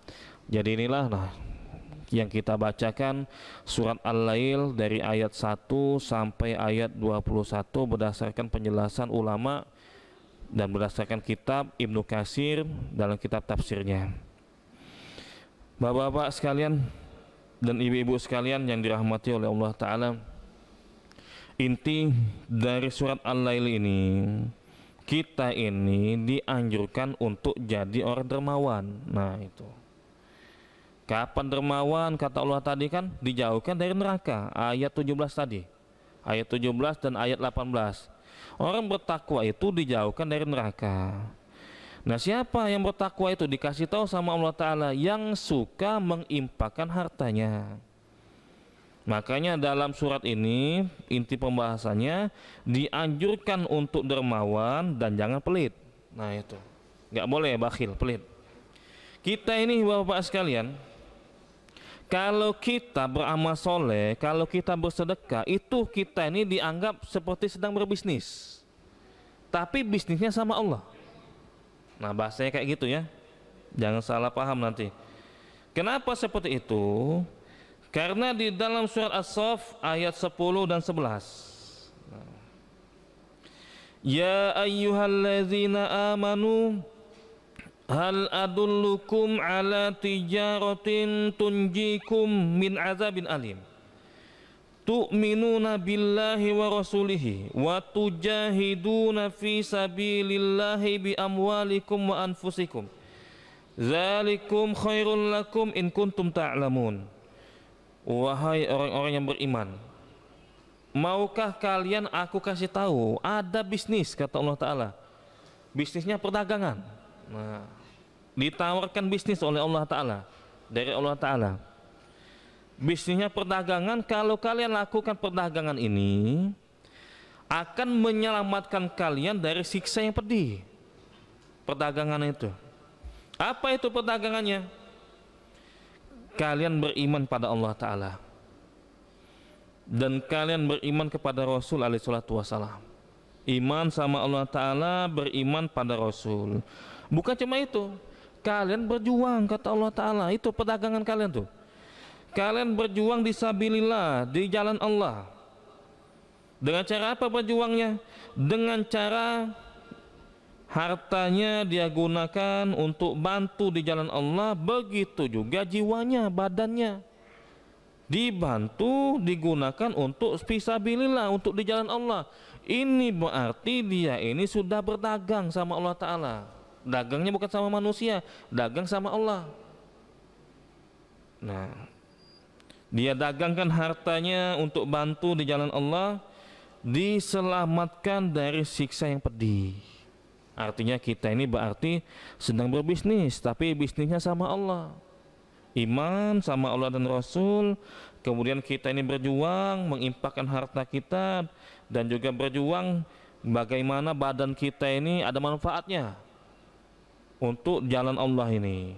Jadi inilah yang kita bacakan surat Al-Lail dari ayat 1 sampai ayat 21 berdasarkan penjelasan ulama dan berdasarkan kitab Ibnu Katsir dalam kitab tafsirnya. Bapak-bapak sekalian dan ibu-ibu sekalian yang dirahmati oleh Allah Ta'ala, inti dari surat Al-Lail ini, kita ini dianjurkan untuk jadi orang dermawan. Nah itu, kapan dermawan? Kata Allah tadi kan dijauhkan dari neraka, ayat 17 tadi, ayat 17 dan ayat 18. Orang bertakwa itu dijauhkan dari neraka. Nah, siapa yang bertakwa itu? Dikasih tahu sama Allah Ta'ala, yang suka menginfakkan hartanya. Makanya dalam surat ini inti pembahasannya dianjurkan untuk dermawan dan jangan pelit. Nah itu, nggak boleh bakhil, pelit. Kita ini Bapak sekalian, Kalau kita beramal soleh, kalau kita bersedekah, itu kita ini dianggap seperti sedang berbisnis. Tapi bisnisnya sama Allah. Nah, bahasanya kayak gitu ya. Jangan salah paham nanti. Kenapa seperti itu? Karena di dalam surat As-Saff ayat 10 dan 11. Ya ayyuhalladzina amanu hal adullukum ala tijaratin tunjikum min azabin alim tu'minuna billahi wa rasulihi wa tujahiduna fi sabilillahi bi amwalikum wa anfusikum zalikum khairul lakum in kuntum ta'lamun. Wahai orang-orang yang beriman, maukah kalian aku kasih tahu ada bisnis, kata Allah Ta'ala, bisnisnya perdagangan. Nah, ditawarkan bisnis oleh Allah Ta'ala, dari Allah Ta'ala. Bisnisnya perdagangan, kalau kalian lakukan perdagangan ini akan menyelamatkan kalian dari siksa yang pedih. Perdagangan itu. Apa itu perdagangannya? Kalian beriman pada Allah Ta'ala dan kalian beriman kepada Rasul alaihi salatu wassalam. Iman sama Allah Ta'ala, beriman pada Rasul. Bukan cuma itu, kalian berjuang, kata Allah Ta'ala. Itu perdagangan kalian tuh. Kalian berjuang di sabilillah, di jalan Allah. Dengan cara apa berjuangnya? Dengan cara hartanya dia gunakan untuk bantu di jalan Allah. Begitu juga jiwanya, badannya dibantu, digunakan untuk fisabilillah, untuk di jalan Allah. Ini berarti dia ini sudah berdagang sama Allah Ta'ala. Dagangnya bukan sama manusia, dagang sama Allah. Nah, dia dagangkan hartanya untuk bantu di jalan Allah, diselamatkan dari siksa yang pedih. Artinya kita ini berarti sedang berbisnis, tapi bisnisnya sama Allah. Iman sama Allah dan Rasul, kemudian kita ini berjuang menginfakkan harta kita, dan juga berjuang bagaimana badan kita ini ada manfaatnya untuk jalan Allah ini.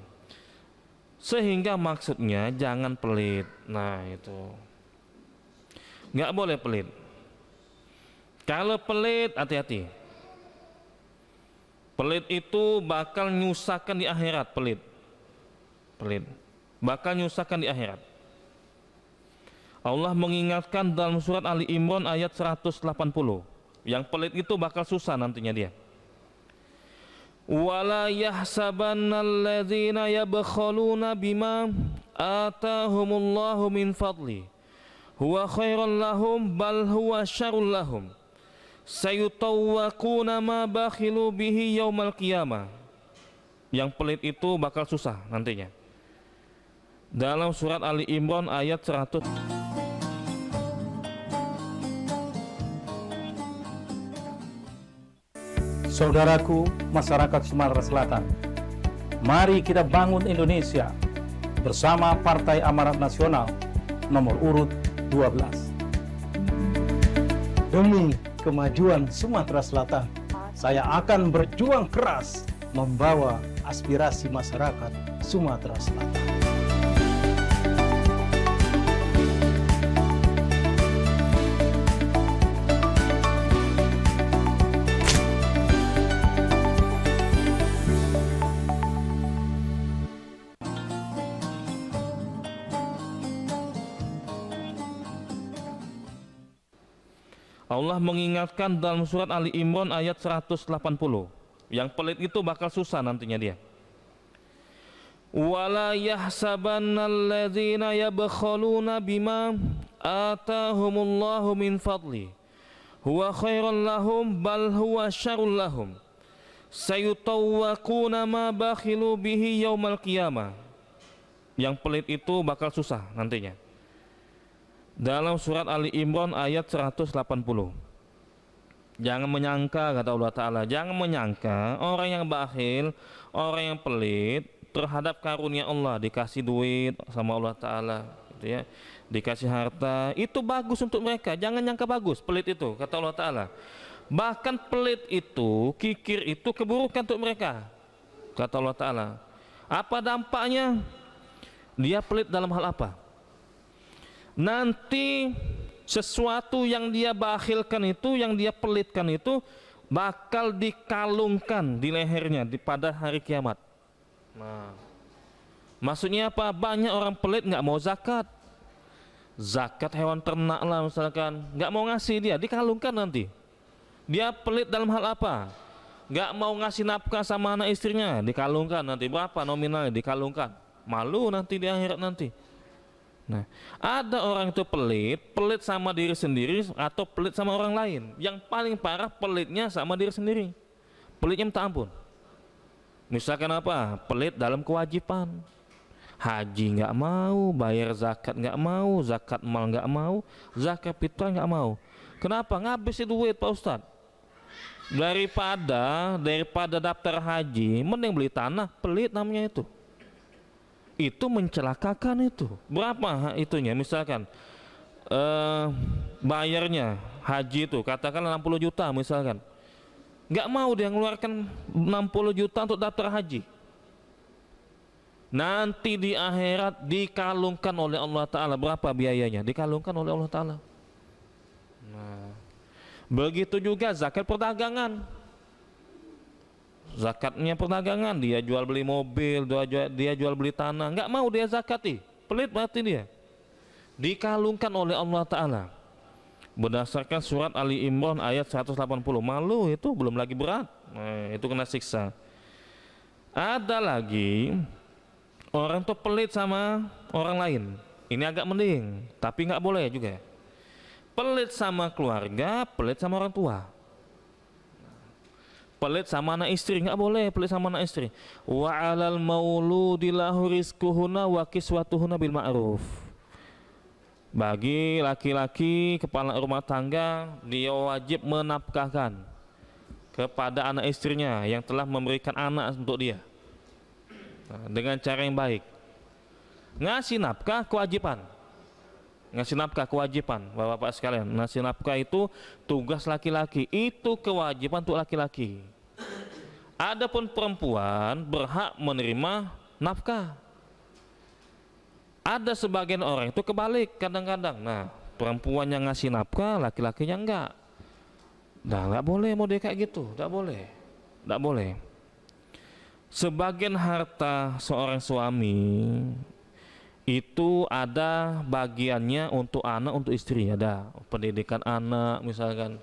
Sehingga maksudnya jangan pelit. Nah itu, nggak boleh pelit. Kalau pelit, hati-hati. Pelit itu bakal nyusahkan di akhirat. Pelit bakal nyusahkan di akhirat. Allah mengingatkan dalam surat Ali Imran ayat 180. Yang pelit itu bakal susah nantinya dia. Wala yahsabannalladzina yabkhaluna bima atahumullahu min fadli huwa khairan lahum bal huwa syarrul lahum sayutawwaquna ma bakhilu bihi yaumal qiyamah. Yang pelit itu bakal susah nantinya. Dalam surat Ali Imran ayat 100. Saudaraku, masyarakat Sumatera Selatan, mari kita bangun Indonesia bersama Partai Amanat Nasional nomor urut 12. Demi kemajuan Sumatera Selatan, saya akan berjuang keras membawa aspirasi masyarakat Sumatera Selatan. Allah mengingatkan dalam surat Ali Imran ayat 180. Yang pelit itu bakal susah nantinya dia. Wala yahsabannalladzina yabkhaluna bima atahumullahu min fadli huwa khairan lahum bal huwa syarrul lahum sayutawwaquna ma bakhilu bihi yaumal qiyamah. Yang pelit itu bakal susah nantinya. Dalam surat Ali Imran ayat 180. Jangan menyangka, kata Allah Ta'ala, jangan menyangka orang yang bakhil, orang yang pelit terhadap karunia Allah, dikasih duit sama Allah Ta'ala, gitu ya, dikasih harta, itu bagus untuk mereka. Jangan nyangka bagus pelit itu, kata Allah Ta'ala. Bahkan pelit itu, kikir itu keburukan untuk mereka, kata Allah Ta'ala. Apa dampaknya? Dia pelit dalam hal apa? Nanti sesuatu yang dia bakhilkan itu, yang dia pelitkan itu bakal dikalungkan di lehernya pada hari kiamat. Nah, maksudnya apa? Banyak orang pelit nggak mau zakat. Zakat hewan ternak lah misalkan, nggak mau ngasih, dia dikalungkan nanti. Dia pelit dalam hal apa? Nggak mau ngasih nafkah sama anak istrinya, dikalungkan nanti. Berapa nominalnya? Dikalungkan. Malu nanti di akhirat nanti. Nah, ada orang itu pelit sama diri sendiri atau pelit sama orang lain. Yang paling parah pelitnya sama diri sendiri. Pelitnya minta ampun. Misalkan apa? Pelit dalam kewajiban. Haji nggak mau, bayar zakat nggak mau, zakat mal nggak mau, zakat fitrah nggak mau. Kenapa? Ngabisin duit Pak Ustadz. Daripada daftar haji, mending beli tanah. Pelit namanya itu. Itu mencelakakan itu. Berapa itunya? Misalkan bayarnya haji itu katakanlah 60 juta misalkan. Nggak mau dia ngeluarkan 60 juta untuk daftar haji. Nanti di akhirat dikalungkan oleh Allah Ta'ala. Berapa biayanya? Dikalungkan oleh Allah Ta'ala. Nah, begitu juga zakat perdagangan. Zakatnya perdagangan, dia jual beli mobil, dia jual beli tanah, nggak mau dia zakati, pelit berarti dia. Dikalungkan oleh Allah Ta'ala. Berdasarkan surat Ali Imran ayat 180. Malu itu belum lagi berat. Nah, itu kena siksa. Ada lagi orang tuh pelit sama orang lain. Ini agak mending, tapi nggak boleh juga. Pelit sama keluarga, pelit sama orang tua. Pelit sama anak istri, nggak boleh pelit sama anak istri. Wa 'alal mauludi lahu rizquhunna wa kiswatuhunna bil ma'ruf. Bagi laki-laki kepala rumah tangga, dia wajib menafkahkan kepada anak istrinya yang telah memberikan anak untuk dia. Nah, dengan cara yang baik. Ngasih nafkah kewajiban. Ngasih nafkah kewajiban, Bapak-bapak sekalian. Ngasih nafkah itu tugas laki-laki, itu kewajiban untuk laki-laki. Adapun perempuan berhak menerima nafkah. Ada sebagian orang itu kebalik kadang-kadang. Nah, perempuan yang ngasih nafkah, laki-lakinya enggak. Nah, nggak boleh mau dia kayak gitu, nggak boleh, nggak boleh. Sebagian harta seorang suami itu ada bagiannya untuk anak, untuk istri, ada pendidikan anak misalkan,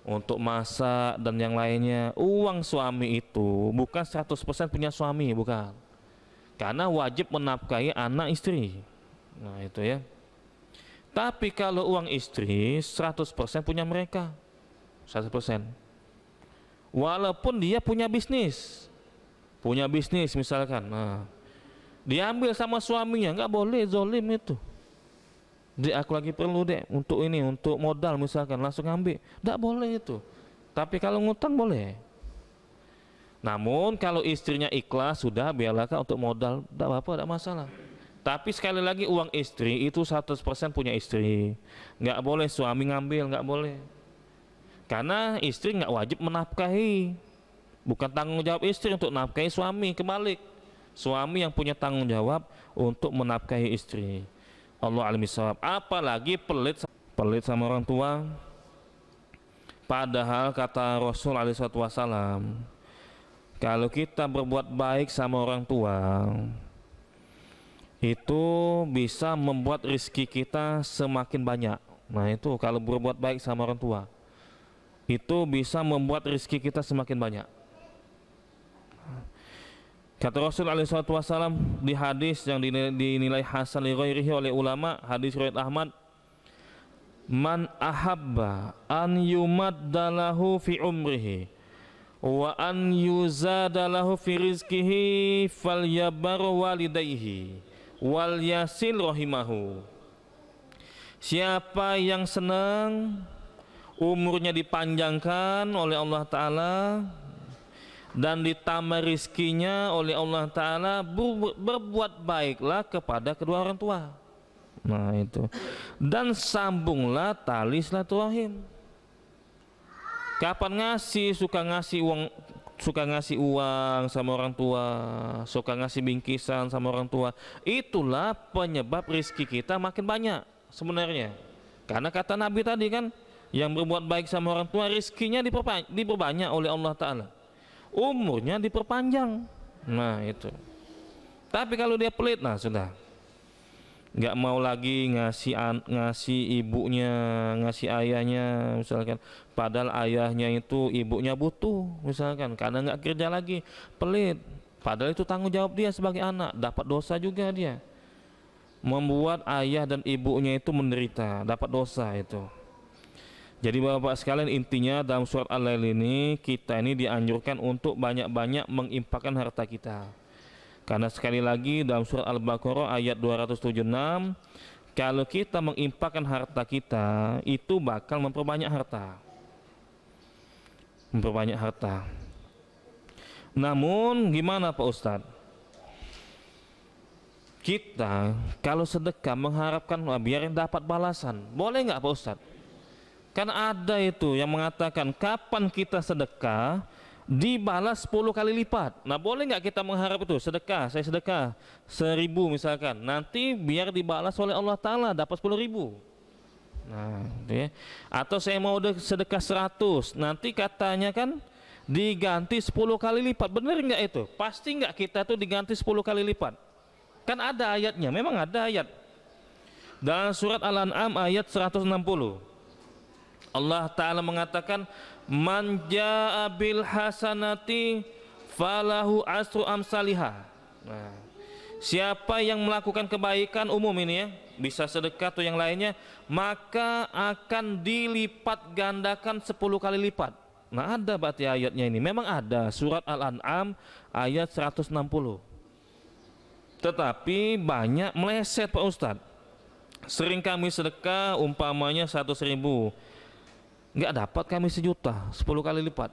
untuk masak dan yang lainnya. Uang suami itu bukan 100% punya suami, bukan, karena wajib menafkahi anak istri. Nah itu ya. Tapi kalau uang istri 100% punya mereka, 100%. Walaupun dia punya bisnis misalkan, nah diambil sama suaminya, nggak boleh zolim itu. Dek, aku lagi perlu dek untuk ini, untuk modal misalkan, langsung ambil, nggak boleh itu. Tapi kalau ngutang boleh. Namun kalau istrinya ikhlas, sudah biarlah untuk modal, nggak apa-apa, nggak masalah. Tapi sekali lagi uang istri itu 100% punya istri, nggak boleh suami ngambil, nggak boleh. Karena istri nggak wajib menafkahi, bukan tanggung jawab istri untuk nafkahi suami, kebalik. Suami yang punya tanggung jawab untuk menafkahi istri. Allah alim bisawab. Apalagi pelit sama orang tua. Padahal kata Rasul alaihi wasallam, kalau kita berbuat baik sama orang tua, itu bisa membuat rezeki kita semakin banyak. Nah itu kalau berbuat baik sama orang tua, itu bisa membuat rezeki kita semakin banyak. Kata Rasul alaihi wasallam di hadis yang dinilai hasan li ghairihi oleh ulama, hadis riwayat Ahmad, man ahabba an yumaddalahu fi umrihi wa an yuzadalahu fi rizqihi falyabar walidayhi wal yasil rahimahu. Siapa yang senang umurnya dipanjangkan oleh Allah Ta'ala dan ditambah rizkinya oleh Allah Ta'ala, berbuat baiklah kepada kedua orang tua. Nah itu. Dan sambunglah tali silaturahim. Kapan ngasih, suka ngasih uang suka ngasih uang sama orang tua, suka ngasih bingkisan sama orang tua, itulah penyebab rezeki kita makin banyak sebenarnya. Karena kata Nabi tadi kan, yang berbuat baik sama orang tua rezekinya diperbanyak oleh Allah Ta'ala, umurnya diperpanjang. Nah itu. Tapi kalau dia pelit, nah sudah, nggak mau lagi ngasih ibunya, ngasih ayahnya misalkan, padahal ayahnya itu ibunya butuh misalkan, karena nggak kerja lagi, pelit, padahal itu tanggung jawab dia sebagai anak, dapat dosa juga dia, membuat ayah dan ibunya itu menderita, dapat dosa itu. Jadi bapak sekalian, intinya dalam surat Al-Lail ini kita ini dianjurkan untuk banyak-banyak menginfakkan harta kita. Karena sekali lagi dalam surat Al-Baqarah ayat 276, kalau kita menginfakkan harta kita itu bakal memperbanyak harta. Memperbanyak harta. Namun gimana Pak Ustadz? Kita kalau sedekah mengharapkan biar dapat balasan, boleh nggak Pak Ustadz? Kan ada itu yang mengatakan kapan kita sedekah dibalas 10 kali lipat. Nah boleh nggak kita mengharap itu, sedekah, saya sedekah 1000 misalkan, nanti biar dibalas oleh Allah Ta'ala dapat 10.000. Nah ya. Atau saya mau sedekah 100, nanti katanya kan diganti 10 kali lipat. Bener nggak itu? Pasti nggak kita tuh diganti 10 kali lipat? Kan ada ayatnya, memang ada ayat dalam surat Al-An'am ayat 160. Allah Ta'ala mengatakan, man jaa bil hasanati falahu asru amsalihah. Nah, siapa yang melakukan kebaikan umum ini ya, bisa sedekah atau yang lainnya, maka akan dilipat gandakan 10 kali lipat. Nah ada berarti ayatnya ini, memang ada, surat Al-An'am ayat 160. Tetapi banyak meleset Pak Ustadz. Sering kami sedekah umpamanya 100.000, nggak dapat kami 1 juta, 10 kali lipat.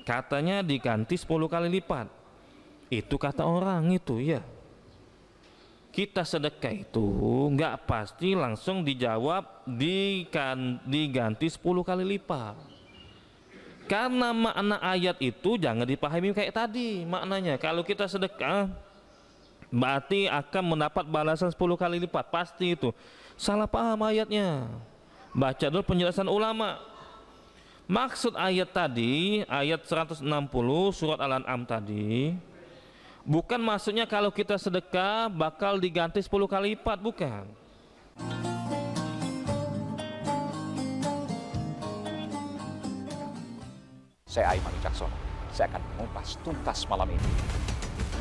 Katanya diganti 10 kali lipat. Itu kata orang itu ya. Kita sedekah itu nggak pasti langsung dijawab diganti 10 kali lipat. Karena makna ayat itu jangan dipahami kayak tadi maknanya. Kalau kita sedekah berarti akan mendapat balasan 10 kali lipat, pasti itu. Salah paham ayatnya. Baca dulu penjelasan ulama. Maksud ayat tadi, ayat 160 surat Al-An'am tadi, bukan maksudnya kalau kita sedekah bakal diganti 10 kali lipat, bukan. Saya Aiman Wicaksono. Saya akan mengupas tuntas malam ini.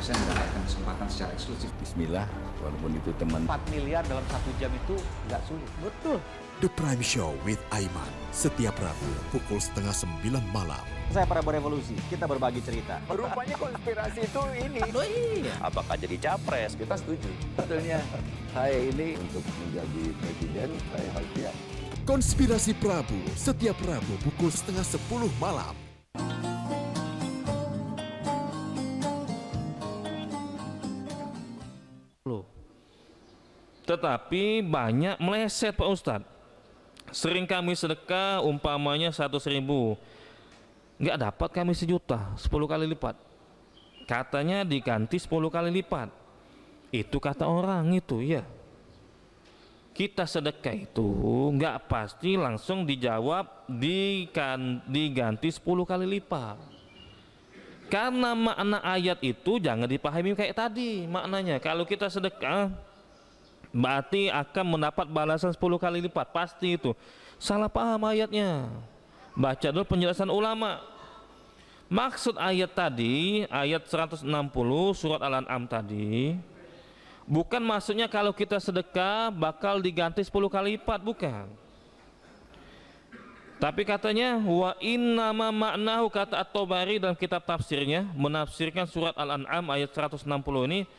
Saya mendapatkan kesempatan secara eksklusif. Bismillah, walaupun itu teman. 4 miliar dalam 1 jam itu nggak sulit. Betul. The Prime Show with Aiman, setiap Rabu pukul 8:30 malam. Saya Prabu Revolusi, kita berbagi cerita. Rupanya konspirasi itu ini. Oh iya. Apakah jadi capres? Kita setuju. Sebetulnya saya ini untuk menjadi presiden, saya harus siap. Konspirasi Prabu, setiap Rabu pukul 9:30 malam. Tetapi banyak meleset Pak Ustadz. Sering kami sedekah umpamanya 100.000, nggak dapat kami 1 juta, 10 kali lipat. Katanya diganti 10 kali lipat. Itu kata orang itu ya. Kita sedekah itu nggak pasti langsung dijawab diganti 10 kali lipat. Karena makna ayat itu jangan dipahami kayak tadi maknanya. Kalau kita sedekah berarti akan mendapat balasan 10 kali lipat, pasti itu. Salah paham ayatnya. Baca dulu penjelasan ulama. Maksud ayat tadi, ayat 160 surat Al-An'am tadi, bukan maksudnya kalau kita sedekah bakal diganti 10 kali lipat, bukan. Tapi katanya wa innama ma'nahu, kata At-Tabari dalam kitab tafsirnya menafsirkan surat Al-An'am ayat 160 ini,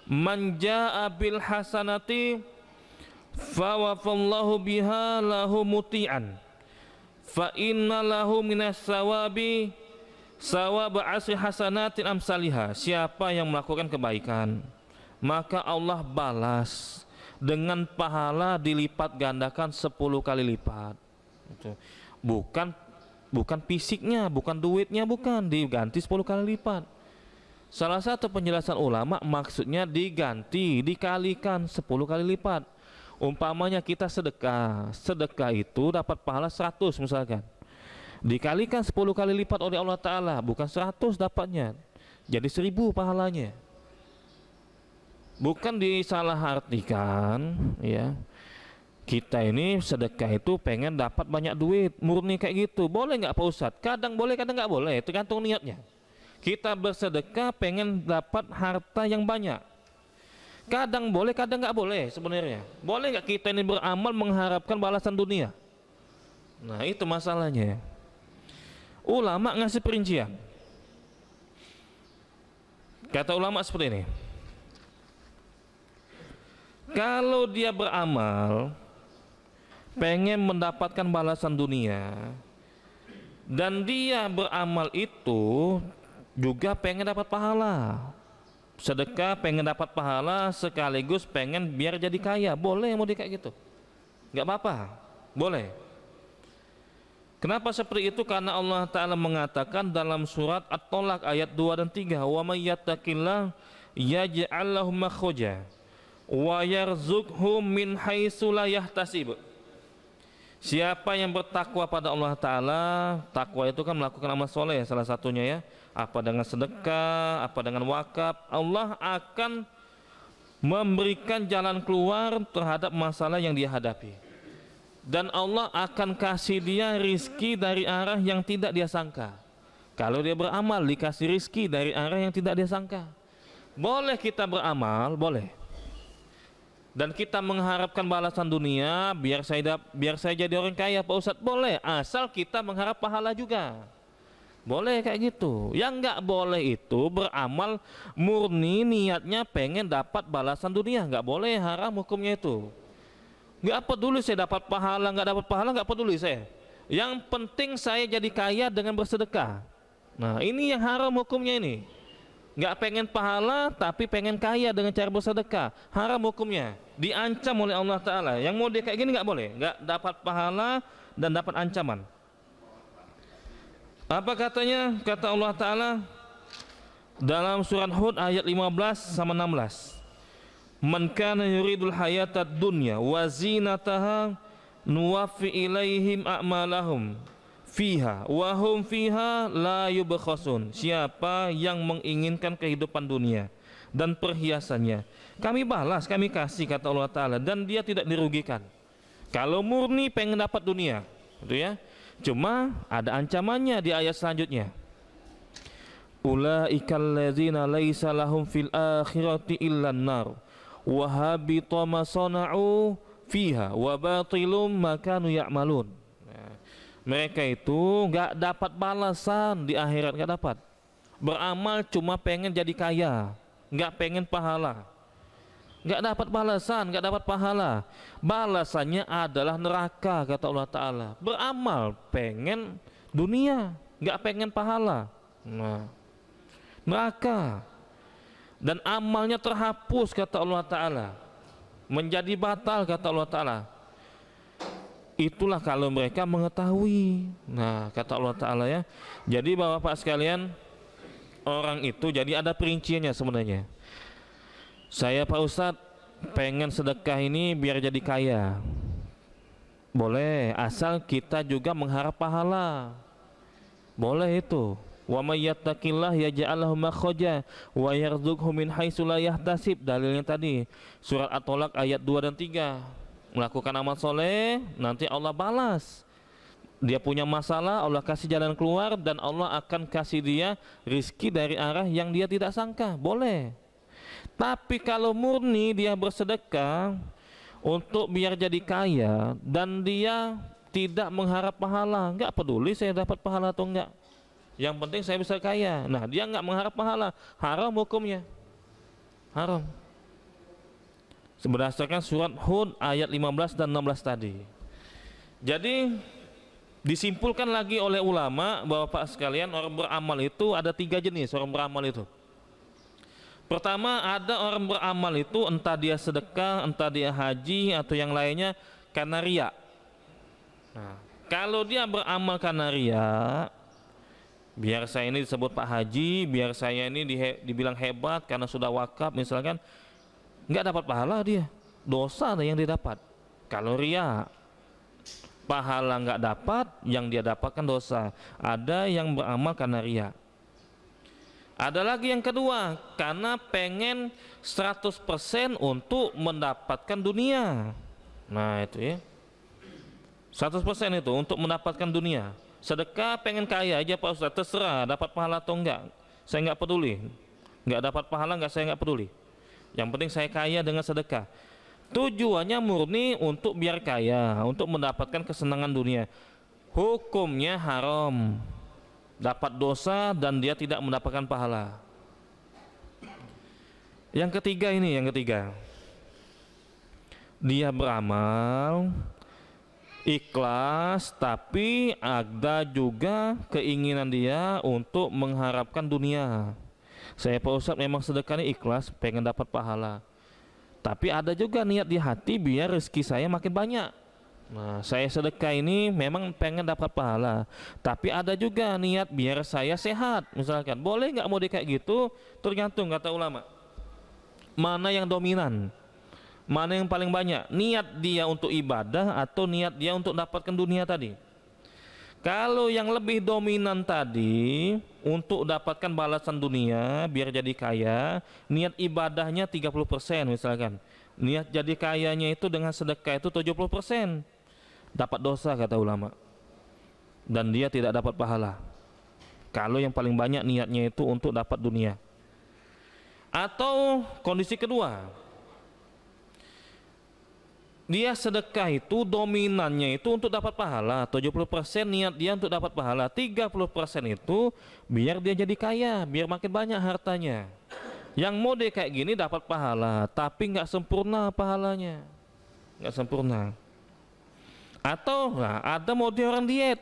man jaa bil hasanati fa wafallahu biha lahu muti'an fa inna lahu minas sawabi sawab asri hasanatin amsalihah. Siapa yang melakukan kebaikan maka Allah balas dengan pahala dilipat gandakan 10 kali lipat. Bukan bukan fisiknya, bukan duitnya, bukan, diganti 10 kali lipat. Salah satu penjelasan ulama maksudnya diganti, dikalikan 10 kali lipat. Umpamanya kita sedekah, sedekah itu dapat pahala 100 misalkan, dikalikan 10 kali lipat oleh Allah Ta'ala, bukan 100 dapatnya, jadi 1000 pahalanya. Bukan disalahartikan ya, kita ini sedekah itu pengen dapat banyak duit, murni kayak gitu. Boleh nggak Pak Ustadz? Kadang boleh, kadang nggak boleh, tergantung niatnya. Kita bersedekah pengen dapat harta yang banyak, kadang boleh, kadang nggak boleh sebenarnya. Boleh nggak kita ini beramal mengharapkan balasan dunia? Nah itu masalahnya. Ulama ngasih perincian. Kata ulama seperti ini, kalau dia beramal pengen mendapatkan balasan dunia, dan dia beramal itu juga pengen dapat pahala, sedekah pengen dapat pahala sekaligus pengen biar jadi kaya, boleh mau di kayak gitu, nggak apa-apa, boleh. Kenapa seperti itu? Karena Allah Ta'ala mengatakan dalam surat At-Tolak ayat 2 dan 3, wa may yattaqillah yaj'al lahu makhraja wa yarzuqhu min haitsu la yahtasib. Siapa yang bertakwa pada Allah Ta'ala, takwa itu kan melakukan amal soleh salah satunya ya, apa dengan sedekah, apa dengan wakaf, Allah akan memberikan jalan keluar terhadap masalah yang dia hadapi, dan Allah akan kasih dia rizki dari arah yang tidak dia sangka. Kalau dia beramal dikasih rizki dari arah yang tidak dia sangka. Boleh kita beramal, boleh, dan kita mengharapkan balasan dunia, biar saya jadi orang kaya Pak Ustadz, boleh, asal kita mengharap pahala juga, boleh kayak gitu. Yang nggak boleh itu beramal murni niatnya pengen dapat balasan dunia, nggak boleh, haram hukumnya itu. Nggak peduli saya dapat pahala nggak dapat pahala, nggak peduli saya, yang penting saya jadi kaya dengan bersedekah. Nah ini yang haram hukumnya ini. Nggak pengen pahala tapi pengen kaya dengan cara bersedekah, haram hukumnya, diancam oleh Allah Ta'ala. Yang mau dia kayak gini nggak boleh, nggak dapat pahala dan dapat ancaman. Apa katanya? Kata Allah Ta'ala dalam surat Hud ayat 15 sama 16, man kana yuridul hayatad dunya wa zinataha nuwaffi ilaihim a'malahum fiha wa hum fiha la yubkhasun. Siapa yang menginginkan kehidupan dunia dan perhiasannya, kami balas, kami kasih, kata Allah Ta'ala, dan dia tidak dirugikan. Kalau murni pengen dapat dunia gitu ya, cuma ada ancamannya di ayat selanjutnya, ulaikal ladzina laisa lahum fil akhirati illan nar wa habita ma sana'u fiha wa batilum ma kanu ya'malun. Mereka itu nggak dapat balasan di akhirat, nggak dapat. Beramal cuma pengen jadi kaya, nggak pengen pahala, nggak dapat balasan, nggak dapat pahala. Balasannya adalah neraka, kata Allah Ta'ala. Beramal pengen dunia, nggak pengen pahala, nah neraka. Dan amalnya terhapus, kata Allah Ta'ala, menjadi batal, kata Allah Ta'ala. Itulah kalau mereka mengetahui. Nah kata Allah Ta'ala ya, jadi Bapak sekalian, orang itu jadi ada perinciannya sebenarnya. Saya Pak Ustadz pengen sedekah ini biar jadi kaya, boleh, asal kita juga mengharap pahala, boleh itu. Wa may yattaqillah yaj'al lahu makhraja wa yarzuqhu min haitsu la yahtasib. Dalilnya tadi surat At-Tolak ayat 2 dan 3. Melakukan amal soleh, nanti Allah balas. Dia punya masalah, Allah kasih jalan keluar, dan Allah akan kasih dia rizki dari arah yang dia tidak sangka, boleh. Tapi kalau murni dia bersedekah untuk biar jadi kaya, dan dia tidak mengharap pahala, nggak peduli saya dapat pahala atau enggak, yang penting saya bisa kaya. Nah dia nggak mengharap pahala, haram hukumnya, haram. Berdasarkan surat Hud ayat 15 dan 16 tadi. Jadi disimpulkan lagi oleh ulama bahwa Pak sekalian, orang beramal itu ada 3 jenis orang beramal itu. Pertama, ada orang beramal itu entah dia sedekah, entah dia haji atau yang lainnya karena riya. Nah, Kalau dia beramal karena ria, biar saya ini disebut Pak Haji, biar saya ini dibilang hebat karena sudah wakaf misalkan, nggak dapat pahala dia, dosa yang dia dapat. Kalau ria, pahala nggak dapat, yang dia dapatkan dosa. Ada yang beramal karena ria. Ada lagi yang kedua, karena pengen 100% untuk mendapatkan dunia. Nah itu ya, 100% itu untuk mendapatkan dunia. Sedekah pengen kaya aja Pak Ustadz, terserah dapat pahala atau enggak, saya nggak peduli. Nggak dapat pahala nggak, saya nggak peduli. Yang penting saya kaya dengan sedekah. Tujuannya murni untuk biar kaya, untuk mendapatkan kesenangan dunia. Hukumnya haram, dapat dosa dan dia tidak mendapatkan pahala. Yang ketiga ini, yang ketiga, dia beramal ikhlas tapi ada juga keinginan dia untuk mengharapkan dunia. Saya Pak Ustadz memang sedekahnya ikhlas, pengen dapat pahala, tapi ada juga niat di hati biar rezeki saya makin banyak. Nah, saya sedekah ini memang pengen dapat pahala, tapi ada juga niat biar saya sehat. Misalkan, boleh nggak mau kayak gitu? Tergantung kata ulama. Mana yang dominan? Mana yang paling banyak? Niat dia untuk ibadah atau niat dia untuk dapatkan dunia tadi? Kalau yang lebih dominan tadi untuk dapatkan balasan dunia biar jadi kaya, niat ibadahnya 30% misalkan. Niat jadi kayanya itu dengan sedekah itu 70%. Dapat dosa kata ulama. Dan dia tidak dapat pahala. Kalau yang paling banyak niatnya itu untuk dapat dunia. Atau kondisi kedua, dia sedekah itu dominannya itu untuk dapat pahala, 70% niat dia untuk dapat pahala, 30% itu biar dia jadi kaya, biar makin banyak hartanya. Yang mode kayak gini dapat pahala, tapi nggak sempurna pahalanya, nggak sempurna. Atau nah, ada mode orang diet,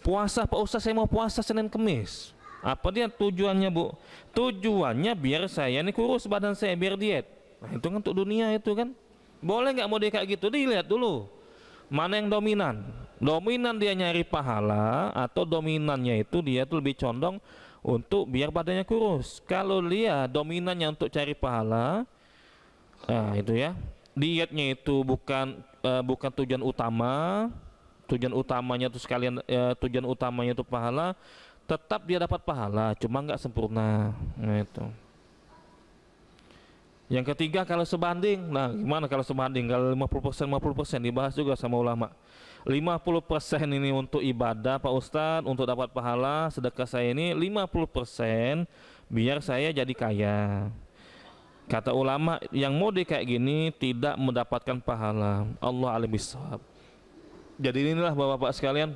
puasa Pak Ustaz, saya mau puasa Senin Kemis. Apa dia tujuannya Bu? Tujuannya biar saya ini kurus badan saya, biar diet. Nah itu kan untuk dunia itu kan. Boleh nggak mau dia kayak gitu? Dilihat dulu mana yang dominan. Dominan dia nyari pahala atau dominannya itu dia tuh lebih condong untuk biar badannya kurus. Kalau dia dominannya untuk cari pahala, nah itu ya, dietnya itu bukan tujuan utama. Tujuan utamanya itu sekalian tujuan utamanya itu pahala, tetap dia dapat pahala, cuma nggak sempurna. Nah itu. Yang ketiga kalau sebanding, nah gimana kalau sebanding? Kalau 50% dibahas juga sama ulama. 50% ini untuk ibadah Pak Ustadz, untuk dapat pahala, sedekah saya ini 50% biar saya jadi kaya. Kata ulama yang mode kayak gini tidak mendapatkan pahala. Allah alim bissawab. Jadi inilah Bapak-bapak sekalian,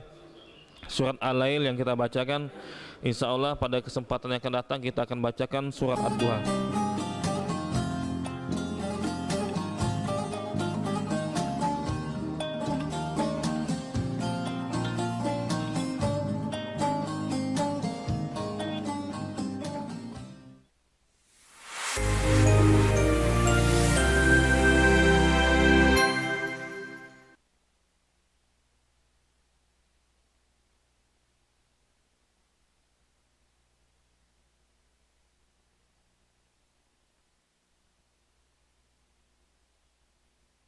surat Al-Lail yang kita bacakan. Insya Allah pada kesempatan yang akan datang kita akan bacakan surat Ad-Duha.